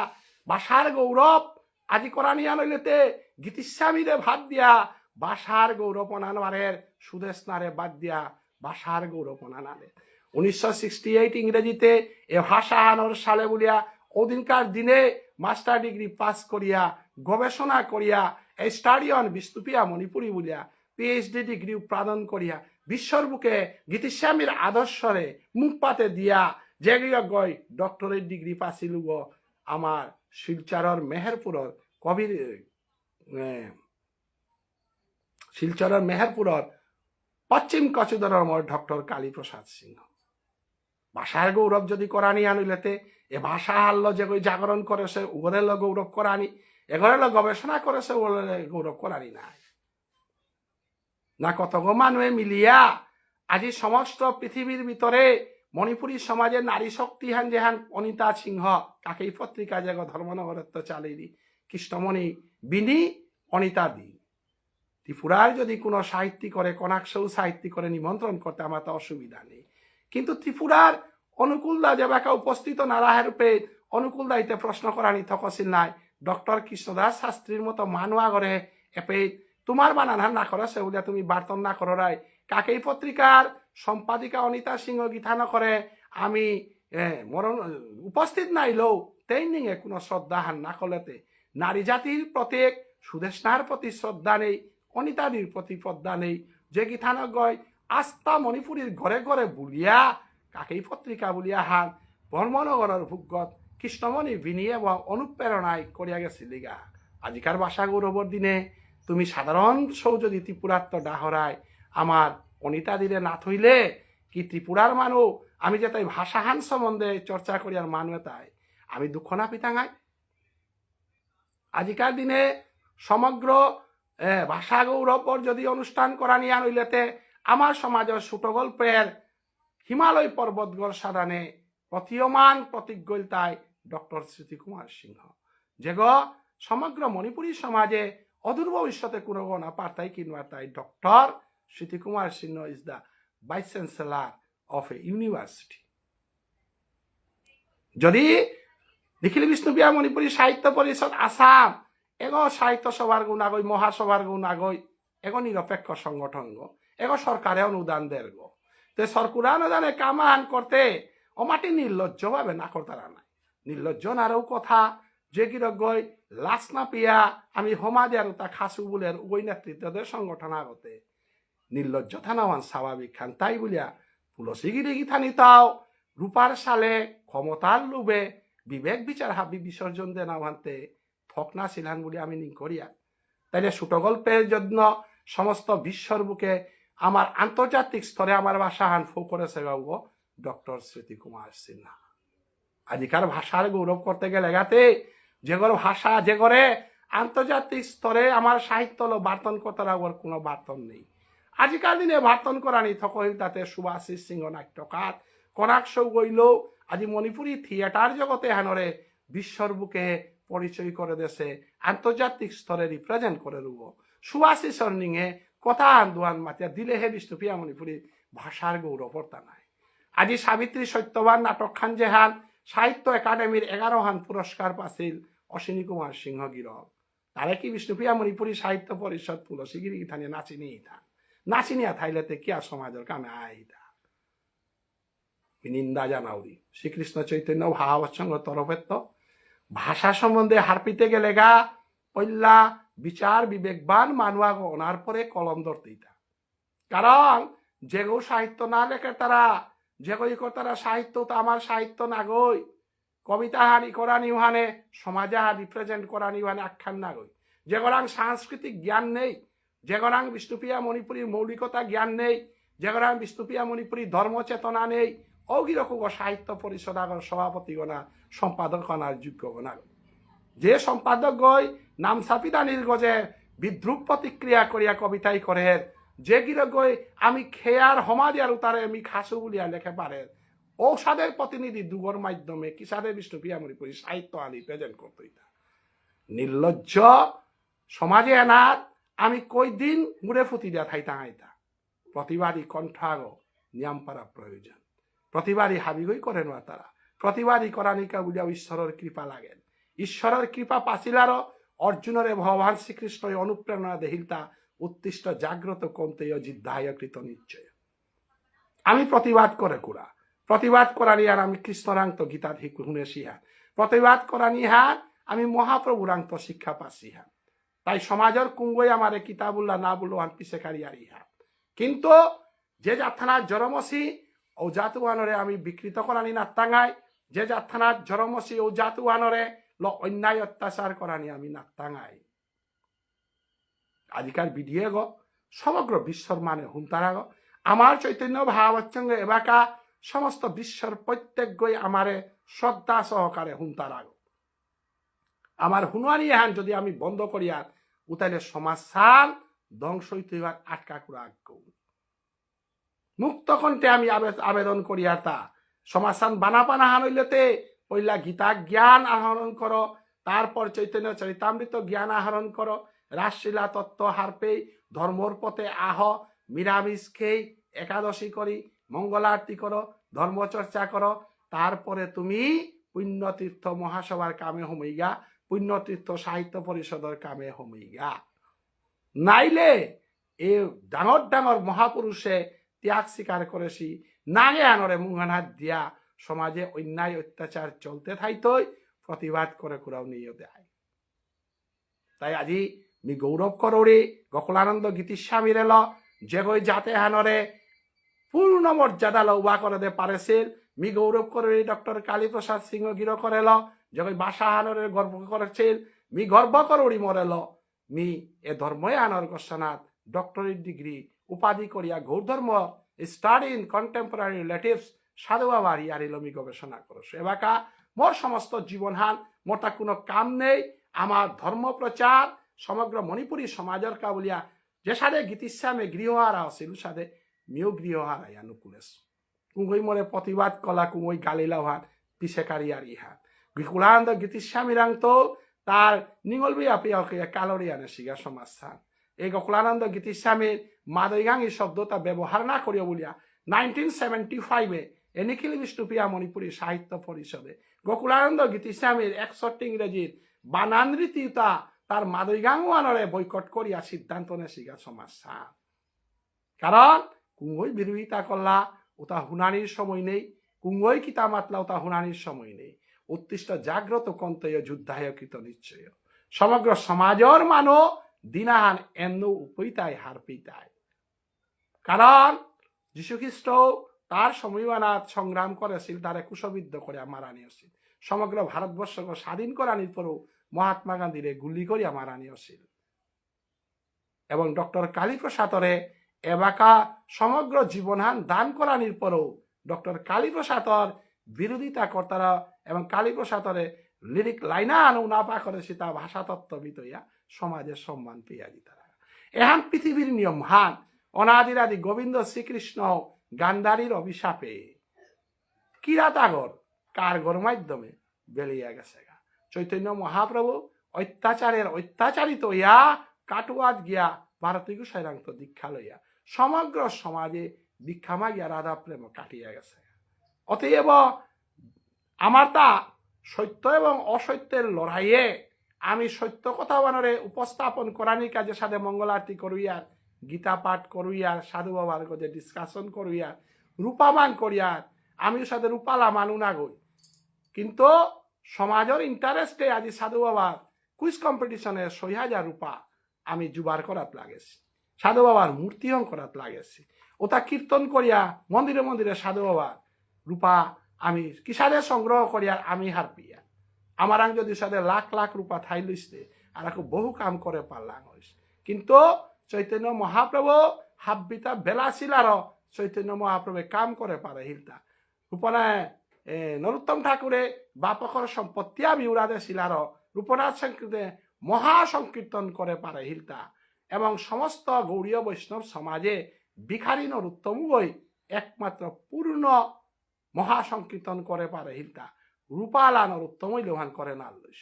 ভাষার গৌরব আজি করানিয়া লইলেতে গীতিস্বামীরে ভাত দিয়া ভাষার গৌরব অনানোয়ারের সুদেশনারে বাদ দিয়া ভাষার গৌরব অনানারে 1968 ইংরেজিতে এ ভাষা আনোর সালে বলিয়া ওদিনকার দিনে মাস্টার ডিগ্রি পাস করিয়া গবেষণা করিয়া এই স্টাডি অন বিষ্ণুপ্রিয়া মণিপুরী বলিয়া পিএইচডি ডিগ্রি উৎপাদন করিয়া বিশ্বর বুকে গীতিস্বামীর আদর্শরে মুখ পাতে দিয়া যে গই ডক্টরেট ডিগ্রি পাইছিল আমার শিলচরের মেহেরপুরের কবির শিলচরের মেহেরপুরের পশ্চিম কচুদরের মর ডক্টর কালীপ্রসাদ সিংহ ভাষার গৌরব যদি করানি আনিলেতে এ ভাষা হারল যে জাগরণ করেছে ওগরের গৌরব করানি এগরের গবেষণা করেছে ওগরের গৌরব করানি নাই না কত মানুষে মিলিয়া আজি সমস্ত পৃথিবীর ভিতরে মণিপুরী সমাজের নারী শক্তি হান যেহান অনিতা সিংহ কাকেই পত্রিকা যে ধর্মনগরত্ব চালিয়ে কৃষ্ণমণি বিনি অনিতা দি ত্রিপুরার যদি কোনো সাহিত্যিক করে কনাকসৌ সাহিত্যিক করে নিমন্ত্রণ করতে আমার তো অসুবিধা নেই কিন্তু ত্রিপুরার অনুকূলদা যে বাকা উপস্থিত নারাহের রূপে অনুকূলদাইতে প্রশ্ন করানি থকছিল নাই ডক্টর কৃষ্ণদাস শাস্ত্রীর মতো মানুয়া করে এপে তোমার বানান না করে সেগুলা তুমি বার্তন না করো রাই কাকেই পত্রিকার সম্পাদিকা অনিতা সিংহ গীতা ন করে আমি মরণ উপস্থিত নাইলেও তেই নিয়ে কোনো শ্রদ্ধা হান না করলেতে নারী জাতির প্রত্যেক সুদেশনার প্রতি শ্রদ্ধা নেই অনিতাদির প্রতি শ্রদ্ধা নেই যে গীতা ন গয় আস্থা মণিপুরীর ঘরে ঘরে বুলিয়া কাকেই পত্রিকা বুলিয়া হান ব্রহ্মনগরের ভূগত কৃষ্ণমণি বিনিয়ে এবং অনুপ্রেরণায় করিয়া গেছিলিগা আজিকার ভাষা গৌরবর দিনে তুমি সাধারণ সৌ যদি ত্রিপুরাত্ম ডাহরায় আমার অনিতা দিলে না থইলে কি ত্রিপুরার মানুষ আমি যে তাই ভাষাহান সম্বন্ধে চর্চা করি আর মানুষ তাই আমি দুঃখ না পিতাঙাই আজিকার দিনে সমগ্র ভাষা গৌরবর যদি অনুষ্ঠান করা নিয়ে হইলেতে আমার সমাজের ছোট গল্পের হিমালয় পর্বতগড় সাধানে প্রতীয়মান প্রতিজ্ঞতায় ডক্টর স্মৃতি কুমার সিংহ যেগ সমগ্র মণিপুরী সমাজে অদূর ভবিষ্যতে কোনো না পারতাই কিংবা তাই doctor Smriti Kumar Sinha is the vice chancellor of a university যদি নিখিল বিষ্ণুপ্রিয়া মণিপুরী সাহিত্য পরিষদ আসাম এগো সাহিত্য সভার গুণ আগই মহাসভার গুণ আগই এগো নিরপেক্ষ সংগঠন গো এগো সরকারে অনুদান দের গো তে সরকার অনুদানে কামান করতে অমাটি নির্লজ্জ ভাবে না করতারা নাই নির্লজ্জ নারও কথা যে গিরগই লাশ না পিয়া আমি সমাজে আর তা খাসু বুলের ওই নেতৃত্বদের সংগঠন আগতে নির্লজ্জ থানাওয়ান স্বাভাবিক খান তাই বলিয়া তুলসীগিরি গীতা নিতাও রূপার সালে ক্ষমতার লোভে বিবেক বিচার হাবি বিসর্জন দে না ভানতে থকনা ছিলান বলে আমি নি করিয়া তাইলে ছোট গল্পের জন্য সমস্ত বিশ্বর বুকে আমার আন্তর্জাতিক স্তরে আমার ভাষা হান ফো করেছে গাও ডক্টর স্মৃতি কুমার সিনহা আজিকার ভাষার গৌরব করতে গেলে গাতে যেগর ভাষা যে করে আন্তর্জাতিক স্তরে আমার সাহিত্য বার্তন করতে রাখবার কোনো বার্তন নেই আজিকার দিনে বার্তন করা নি থকহিল তাতে সুভাষিস সিংহ নাট্যকার কনাক্ষ গইল আজি মণিপুরী থিয়েটার জগতে হানরে বিশ্বর বুকে পরিচয় করে দেশে আন্তর্জাতিক স্তরে রিপ্রেজেন্ট করে রুব সুভাষিস নিঙে কথা আন্দোলন মাতিয়া দিলে হে বিষ্ণুপ্রিয়া মণিপুরী ভাষার গৌরবতা নাই আজি সাবিত্রী সত্যবান নাটক খান জেহান সাহিত্য একাডেমির 11 হান পুরস্কার পাছিল অশ্বিনী কুমার সিংহ গিরক তারে কি বিষ্ণুপ্রিয়া মণিপুরী সাহিত্য পরিষদ তুলসীগিরি ইথানে নাচিনিয়া থাইলেতে কিয়া সমাজের কামে আইতা নিন্দা জানাউরি শ্রীকৃষ্ণ চৈতন্য ভাবাবৎসঙ্গ তরফের তো ভাষা সম্বন্ধে হারপিতে গেলে গা পল্লা বিচার বিবেকবান মানুয়া ওনার পরে কলম ধরতেইতা কারণ যেগো সাহিত্য না লেখে তারা যেগই তারা সাহিত্য তো আমার সাহিত্য না গই কবিতা হানি করা নিহানে সমাজে রিপ্রেজেন্ট করা নিহানে আখ্যান না গই যেগরাং সাংস্কৃতিক জ্ঞান নেই যেগরাং বিষ্ণুপ্রিয়া মণিপুরীর মৌলিকতা জ্ঞান নেই যেগরাং বিষ্ণুপ্রিয়া মণিপুরীর ধর্মচেতনা নেই অগিরকম সাহিত্য পরিষদ আগর সভাপতি গণা সম্পাদক গণার যোগ্য গণা যে সম্পাদক গই নাম সাপিদানির গজে বিদ্রুপ প্রতিক্রিয়া করিয়া কবিতাই করে যে গিরগই আমি খেয়ার সমাজের উতারে আমি খাসু বলিয়া লেখে পারে ঔষধের প্রতিনিধি দুগর মাধ্যমে কিসারে বিষ্ণুপ্রিয়া মণিপুরী সাহিত্য আনি প্রেজেন্ট করতে নির্লজ্জ সমাজে এনার আমি কই দিন মুড়ে ফুটি দিয়া থাইতা হাইতা প্রতিবাদী কণ্ঠাগ নিয়ম পারা প্রয়োজন প্রতিবাদী হাবিগই করেন তারা প্রতিবাদী করানিকা বুঝাও ঈশ্বরের কৃপা লাগেন ঈশ্বরের কৃপা পাচিলার অর্জুনরে ভগবান শ্রীকৃষ্ণ অনুপ্রেরণা দেহিলতা উত্তিষ্ট জাগ্রত কমতে জিদ্ধায়কৃত নিশ্চয় আমি প্রতিবাদ করে কুড়া প্রতিবাদ করা নিহার আমি কৃষ্ণরাঙ্ক গীতা শুনে সিহার প্রতিবাদ করা নিহার আমি মহাপ্রভুরাঙ্ক শিক্ষা পাচ্ছি হ্যাঁ তাই সমাজের কুঙ্গই আমার কিতাবুল্লাহ না বললো হান পিছে কারিয়ার ইহা কিন্তু যে যাত্রানার জরমসি ও জাতুয়ানরে আমি বিকৃত করানি না টাঙাই যে যাত্রানার জরমসি ও জাতুয়ানরে অন্যায় অত্যাচার করানি আমি না টাঙাই আজিকার ভিডিও গো সমগ্র বিশ্বর মানে হুমতারা গো আমার চৈতন্য ভাবাবৎসঙ্গ এবাকা সমস্ত বিশ্বর প্রত্যেক গই আমারে শ্রদ্ধা সহকারে হুমতারা গো আমার হুনারি হান যদি আমি বন্ধ করিয়া উতাইলে সমাজ সান ধ্বংস হইতে আটকা করে আগ্য মুক্ত কণ্ঠে আমি আবেদন করিয়া তা সমাসান বানাপানা হান হইলেতে পইলা গীতা জ্ঞান আহরণ করো তারপর চৈতন্য চরিতামৃত জ্ঞান আহরণ করো রাসলীলা তত্ত্ব হারপেই ধর্মর পথে আহ নিরামিষ খেই একাদশী করি মঙ্গলারতি করো ধর্মচর্চা করো তারপরে তুমি পুণ্যতীর্থ মহাসভার কামে হইগা পুণ্যতীর্থ সাহিত্য পরিষদের কামে হমিগা নাইলে এই ডাঙর ডাঙর মহাপুরুষে ত্যাগ স্বীকার করেছি নাগে আনরে মুহান হাত দিয়া সমাজে অন্যায় অত্যাচার চলতে থাইতই প্রতিবাদ করে কুড়াও নিয়ে দেয়। তাই আজি মি গৌরব করৌরি গোকুলানন্দ গীতিস্বামীর এল যে গই যাতে হানরে পূর্ণ মর্যাদা লৌবা করে দে পারেছিল মি গৌরব করৌরি ডক্টর কালীপ্রসাদ সিংহ গির করেল যে গই বাসা হানরে গর্ব করেছিল মি গর্ব করৌরি মরেল মি এ ধর্মে আনর গোস্বনাথ ডক্টরেট ডিগ্রি উপাধি করিয়া গৌর ধর্ম স্টাডি ইন কন্টেম্পোরারি রিলেটিভস সাধু বাবার ইয়ারিল মি গবেষণা করছো এবাকা মোর সমস্ত জীবনহান মোটা কোনো কাম নেই আমার ধর্ম প্রচার সমগ্র মণিপুরী সমাজের কাবুলিয়া যে সাদে গীতিস্বামে গৃহহারা আছিল সাদে মিও গৃহহারা অনুকূলেছ কুঙ্গই মরে প্রতিবাদ কলা কুঙ্গই গালিলা হাত পিছে কারিয়ার ইহা কুলানন্দ গীতিস্বামীরাং তো তার নিঙলবি আপিয়াকে কালরি আনে শিগা সমাজস্থান এই গোকুলানন্দ গীতিস্বামীর মাদৈগাঙ্গী শব্দটা ব্যবহার না করিও বলিয়া 1975 নিখিল বিষ্ণুপ্রিয়া মণিপুরী সাহিত্য পরিষদে গোকুলানন্দ গীতিস্বামীর 61 ইংরেজির বানান রীতিটা তার মাদৈগাঙ্গওয়ানরে বৈকট করিয়া সিদ্ধান্ত নে শিগা সমাজস্থান কারণ কুঙ্গই বিরোধিতা করলা ওটা হুনানির সময় নেই কুঙ্গই কিতা মাতলা ওটা হুনানির সময় নেই উত্তিষ্ট জাগ্রত কন্তয় যুদ্ধায় কৃত নিশ্চয় সমগ্র সমাজের মানো দিনাহান এমন উপইতায় হার পিতায় কারণ যীশুখ্রিস্ট তার সময়বানাত সংগ্রাম করেছিল তারে কুশবিদ্ধ করে মারা নিয়েছিল সমগ্র ভারতবর্ষকে স্বাধীন করানির পরও মহাত্মা গান্ধীরে গুলি করিয়া মারা নিয়েছিল এবং ডক্টর কালীপ্রসাদরে এবাকা সমগ্র জীবনহান দান করানির পরও ডক্টর কালীপ্রসাদর বিরোধিতা কর্তারা এবং কালীপ্রসাদরে লিরিক লাইনা আনু না পা করেছি তা ভাষাতত্ত্ববিদ হইয়া সমাজের সম্মান পেয়া দিতারা এহান পৃথিবীর নিয়ম হান অনাদিরাদি গোবিন্দ শ্রীকৃষ্ণ গান্ধারীর অভিশাপে কিরাতাগর কারগর মাধ্যমে বেরিয়ে গেছে চৈতন্য মহাপ্রভু অত্যাচারের অত্যাচারিত হইয়া কাটুয়াত গিয়া ভারতী গোসাইরাঙ্ক দীক্ষা লইয়া সমগ্র সমাজে দীক্ষা মাগিয়া রাধা প্রেম কাটিয়া গেছে অতএব আমার তা সত্য এবং অসত্যের লড়াইয়ে আমি সত্য কথা বানরে উপস্থাপন করানির কাজে সাথে মঙ্গল আরতি করুইয়ার গীতা পাঠ করুইয়ার সাধু বাবার কাছে ডিসকাশন করুইয়ার রূপামান করিয়ার আমি সাথে রূপালা মানু না গই কিন্তু সমাজের ইন্টারেস্টে আজি সাধু বাবার কুইজ কম্পিটিশনে ৬০০০ রূপা আমি জুবার করাত লাগেছি সাধু বাবার মূর্তিহং করাত লাগেছি ওটা কীর্তন করিয়া মন্দিরে মন্দিরে সাধু বাবার রূপা আমি কিসারে সংগ্রহ করিয়ার আমি হার পিয়া আমার আং যদি সাথে লাখ লাখ রূপা থাই লইছে আর এখন বহু কাম করে পারলাম হয়েছে কিন্তু চৈতন্য মহাপ্রভু হাব্বিতা বেলা ছিলার চৈতন্য মহাপ্রভু কাম করে পারে হিলতা রূপনায় নরোত্তম ঠাকুরে বাপকর সম্পত্তি আমি উড়াদে ছিলার রূপনাথ সংকীর্তনে মহাসংকীর্তন করে পারে হিলতা এবং সমস্ত গৌরীয় বৈষ্ণব সমাজে ভিখারী নরোত্তম বই একমাত্র পূর্ণ মহাসংকীর্তন করে পারে হিলতা রূপালা নরোত্তমই লোহান করে না লইস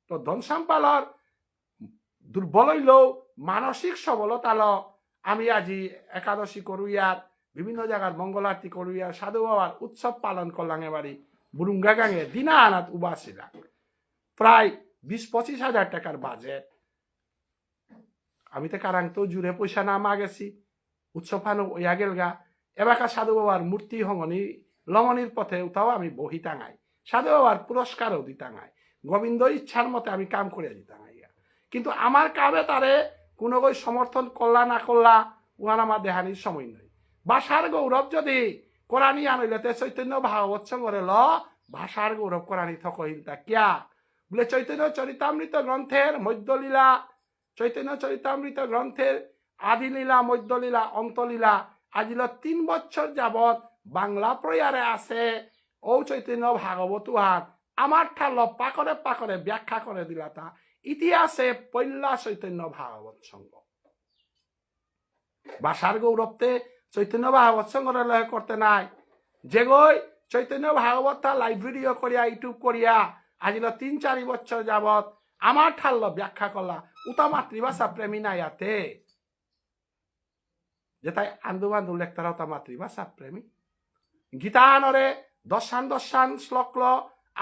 তো ধনসাম্পালর দুর্বল হইলেও মানসিক সবলতা ল আমি আজি একাদশী করুইয়ার বিভিন্ন জায়গার মঙ্গল আরতি করুইয়ার সাধু বাবার উৎসব পালন করলাম এবারে বুরুঙ্গা গাঙে দিনা আনাত উবাসিলাম প্রায় ২০-২৫ হাজার টাকার বাজেট আমি তো কারাং তো জুড়ে পয়সা না মাগেছি উৎসব ফানো ওয়া গেল গা এবাকা সাধু বাবার মূর্তি হঙনি লমনির পথে উঠাও আমি বহি টাঙাই সাধু বাবার পুরস্কারও দিতাঙাই গোবিন্দ ইচ্ছার মতে আমি কাম করে দিতাঙাই কিন্তু আমার কামে তারে কোনো কই সমর্থন করলা না করলা উহার আমার দেহানির সময় নয় ভাষার গৌরব যদি কোরআনী আনইলেতে চৈতন্য ভাগবত সঙ্গরে ল ভাষার গৌরব কোরআনী থকহিল তা কিয়া বলে চৈতন্য চরিতামৃত গ্রন্থের মধ্যলীলা চৈতন্য চরিতামৃত গ্রন্থের আদিলীলা মধ্যলীলা অন্তলীলা আজিল ৩ বছর যাবৎ বাংলা প্রয়ারে আছে ও চৈতন্য ভাগবত উহার আমার ঠাল পাকরে ব্যাখ্যা করে দিলা তা ইতিহাসে পৈলা চৈতন্য ভাগবত সংঘ ভাষার গৌরবতে চৈতন্য ভাগবত সংঘরে লয় করতে নাই যে গই চৈতন্য ভাগবত লাইভ ভিডিও করিয়া ইউটিউব করিয়া আজিল ৩-৪ বছর যাবৎ আমার ঠাল্ল ব্যাখ্যা করলা উতা মাতৃভাষা প্রেমী নাই ইয়াতে যে তাই আন্দু বান্ধু লেখতারা উতা মাতৃভাষা প্রেমী গীতানরে দশান শ্লোক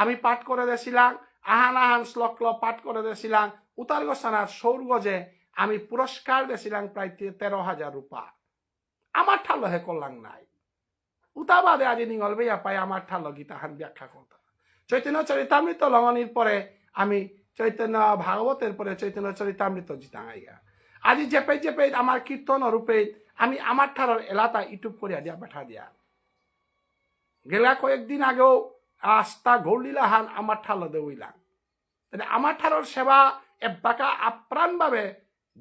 আমি পাঠ করে দিয়েছিলাম আহান আহান শ্লোক পাঠ করে দিয়েছিলাম উতার গোসানার সৌরগজে আমি পুরস্কার দিয়েছিলাম প্রায় 13,000 রূপা আমার ঠালো হে করলাম নাই উতাবাদে আজি নিগল বেয়া পাই আমার ঠালো গীতাহান ব্যাখ্যা করতাম চৈতন্য চরিতামৃত লঙ্ঘনির পরে আমি চৈতন্য ভাগবতের পরে চৈতন্য চরিতামৃত জিতাঙ্গাইয়া আজি জেপে জেপে আমার কীর্তন রূপে আমি আমার ঠালোর এলাকা ইউটিউব করিয়া দিয়া পাঠা দিয়া গেলা কয়েকদিন আগেও আস্তা গৌরলীলাহান আমার ঠালো দেউইলাম তাহলে আমার ঠালোর সেবা এবাকা আপ্রাণ ভাবে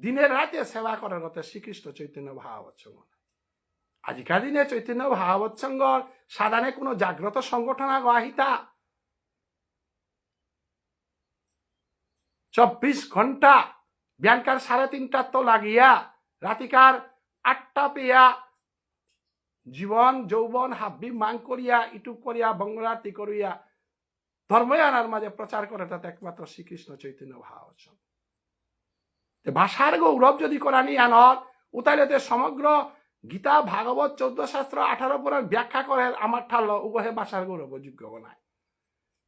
দিনের রাতে সেবা করার কথা শ্রীকৃষ্ণ চৈতন্য ভাগবত সঙ্গ আজিকার দিনে চৈতন্য ভাগবত সঙ্গ সাধারণে কোনো জাগ্রত সংগঠন আহিতা 24 ঘন্টা ব্যাংকার 3:30 তো লাগিয়া রাতিকার 8টা পেয়া জীবন যৌবন হাব্বি মাং করিয়া ইউটিউব করিয়া বঙ্গরাতি করিয়া ধর্ময়ানার মাঝে প্রচার করে তাতে একমাত্র শ্রীকৃষ্ণ চৈতন্য ভাগবত সঙ্গ ভাষার গৌরব যদি করানি আনর উতাইলেতে সমগ্র গীতা ভাগবত 14 শাস্ত্র 18 পুরাণ ব্যাখ্যা করে আমার ঠাল উভয়ে ভাষার গৌরব যোগ্য নাই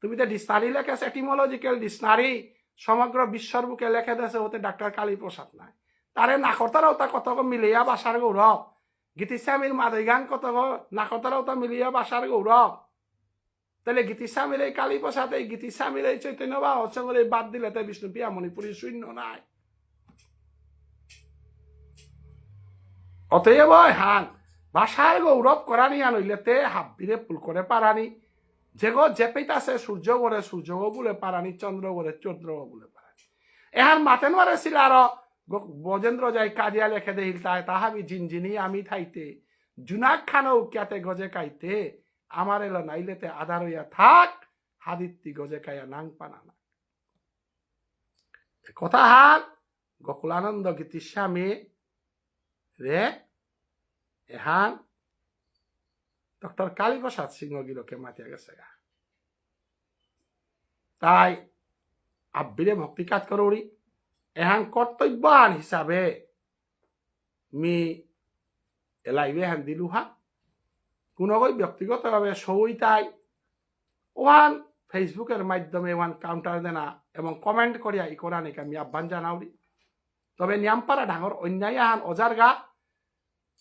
তুমি তো ডিকশনারি লেখেছ এটিমোলজিক্যাল ডিকশনারি সমগ্র বিশ্বর বুকে লেখে দিয়েছে ওতে ডাক্তার কালীপ্রসাদ নাই তারে নাকতারাও তা কত মিলিয়া ভাষার গৌরব গীতিস্বামীর মাদৈ গান কত নাকতারাও তা মিলিয়া ভাষার গৌরব তাহলে গীতিস্বামীর এই কালীপ্রসাদ এই গীতিস্বামীর এই চৈতন্য বা অসঙ্গের বাদ দিলে তাই বিষ্ণুপ্রিয়া মণিপুরী শূন্য নাই অতএব হান ভাষার গৌরব করানি আনইলেতে হাব্বিরে পুল করে পারানি যেগো জেপেইতাছে সূর্য গড়ে সূর্য বলে পারানি চন্দ্র গড়ে চন্দ্র বলে পারানি এহান মাতেন মারে ছিল আর বজেন্দ্র যাই কাজিয়া লেখে দেহিল তাই তাহাবি জিনজিনি আমি থাইতে জুনাক খানো উকিয়াতে গজে কাইতে আমার এলো নাইলেতে আধার হইয়া থাক হাদিত্তি গজে কাইয়া নাং পানা না কথা হান গোকুলানন্দ গীতিস্বামী রে এহান ডক্টর কালীপ্রসাদ সিংহ গিরকে মাতিয়া গেছে গা তাই আব্বিরে ভক্তি কাজ করি এহান কর্তব্যহান হিসাবে মি এলাইবে হান দিলু হা কোনগৈ ব্যক্তিগতভাবে সই তাই ওহান ফেসবুকের মাধ্যমে ওহান কাউন্টার দেনা এবং কমেন্ট করিয়া ই করা নাকি আমি আহ্বান জানাওরি তবে নিয়ামপাড়া ডাঙর অন্যায় আহান অজার গা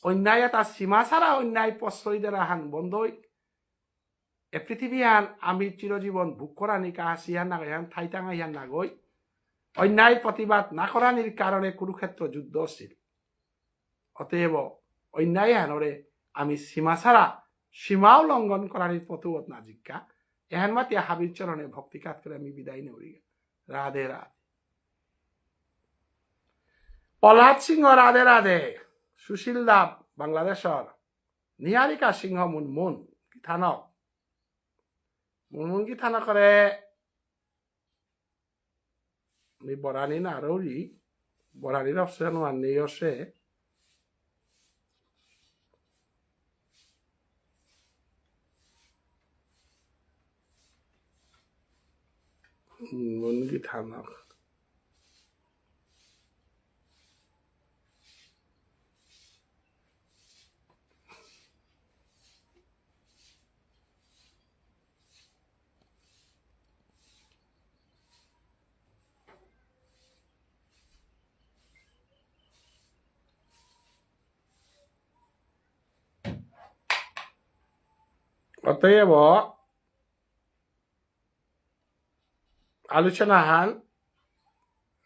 অন্যায় এটা সীমা ছাড়া অন্যায় প্রশ্রয় দেওয়া হান বন্ধই এ পৃথিবী হান আমি চিরজীবন ভোগ করা নিকা হাসিহান না হান থাইটাঙা হিয়ান না গই অন্যায় প্রতিবাদ না করানির কারণে কুরুক্ষেত্র যুদ্ধ ছিল অতএব অন্যায় হানরে আমি সীমা ছাড়া সীমাও লঙ্ঘন করানির প্রতিবোধ না জিজ্ঞা এহান মাতিয়া হাবির চরণে ভক্তি কাজ করে আমি বিদায় নেই রাধে রাধে প্রহ্লাদ সিংহ রাধে রাধে সুশীল দাব বাংলাদেশর নিহারিকা সিংহ মুনমুন গীতানক মুনমুন গীতানক করে বরানি না রৌরি বরানির অবশ্য আনি অসে মুন গীতানক অতএব আলোচনা হান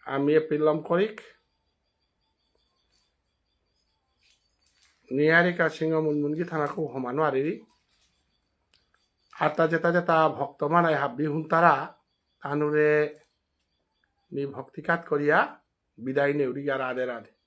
আমি পিলম করিক নিহারিকা সিংহ মুনমুনগি থানাকে সমানো আরি হাতা যেতা যেতা ভক্ত মানায় হাব্বি হুন্তারা তানুরে নি ভক্তিকাত করিয়া বিদায় নেউরি রাধে রাধে।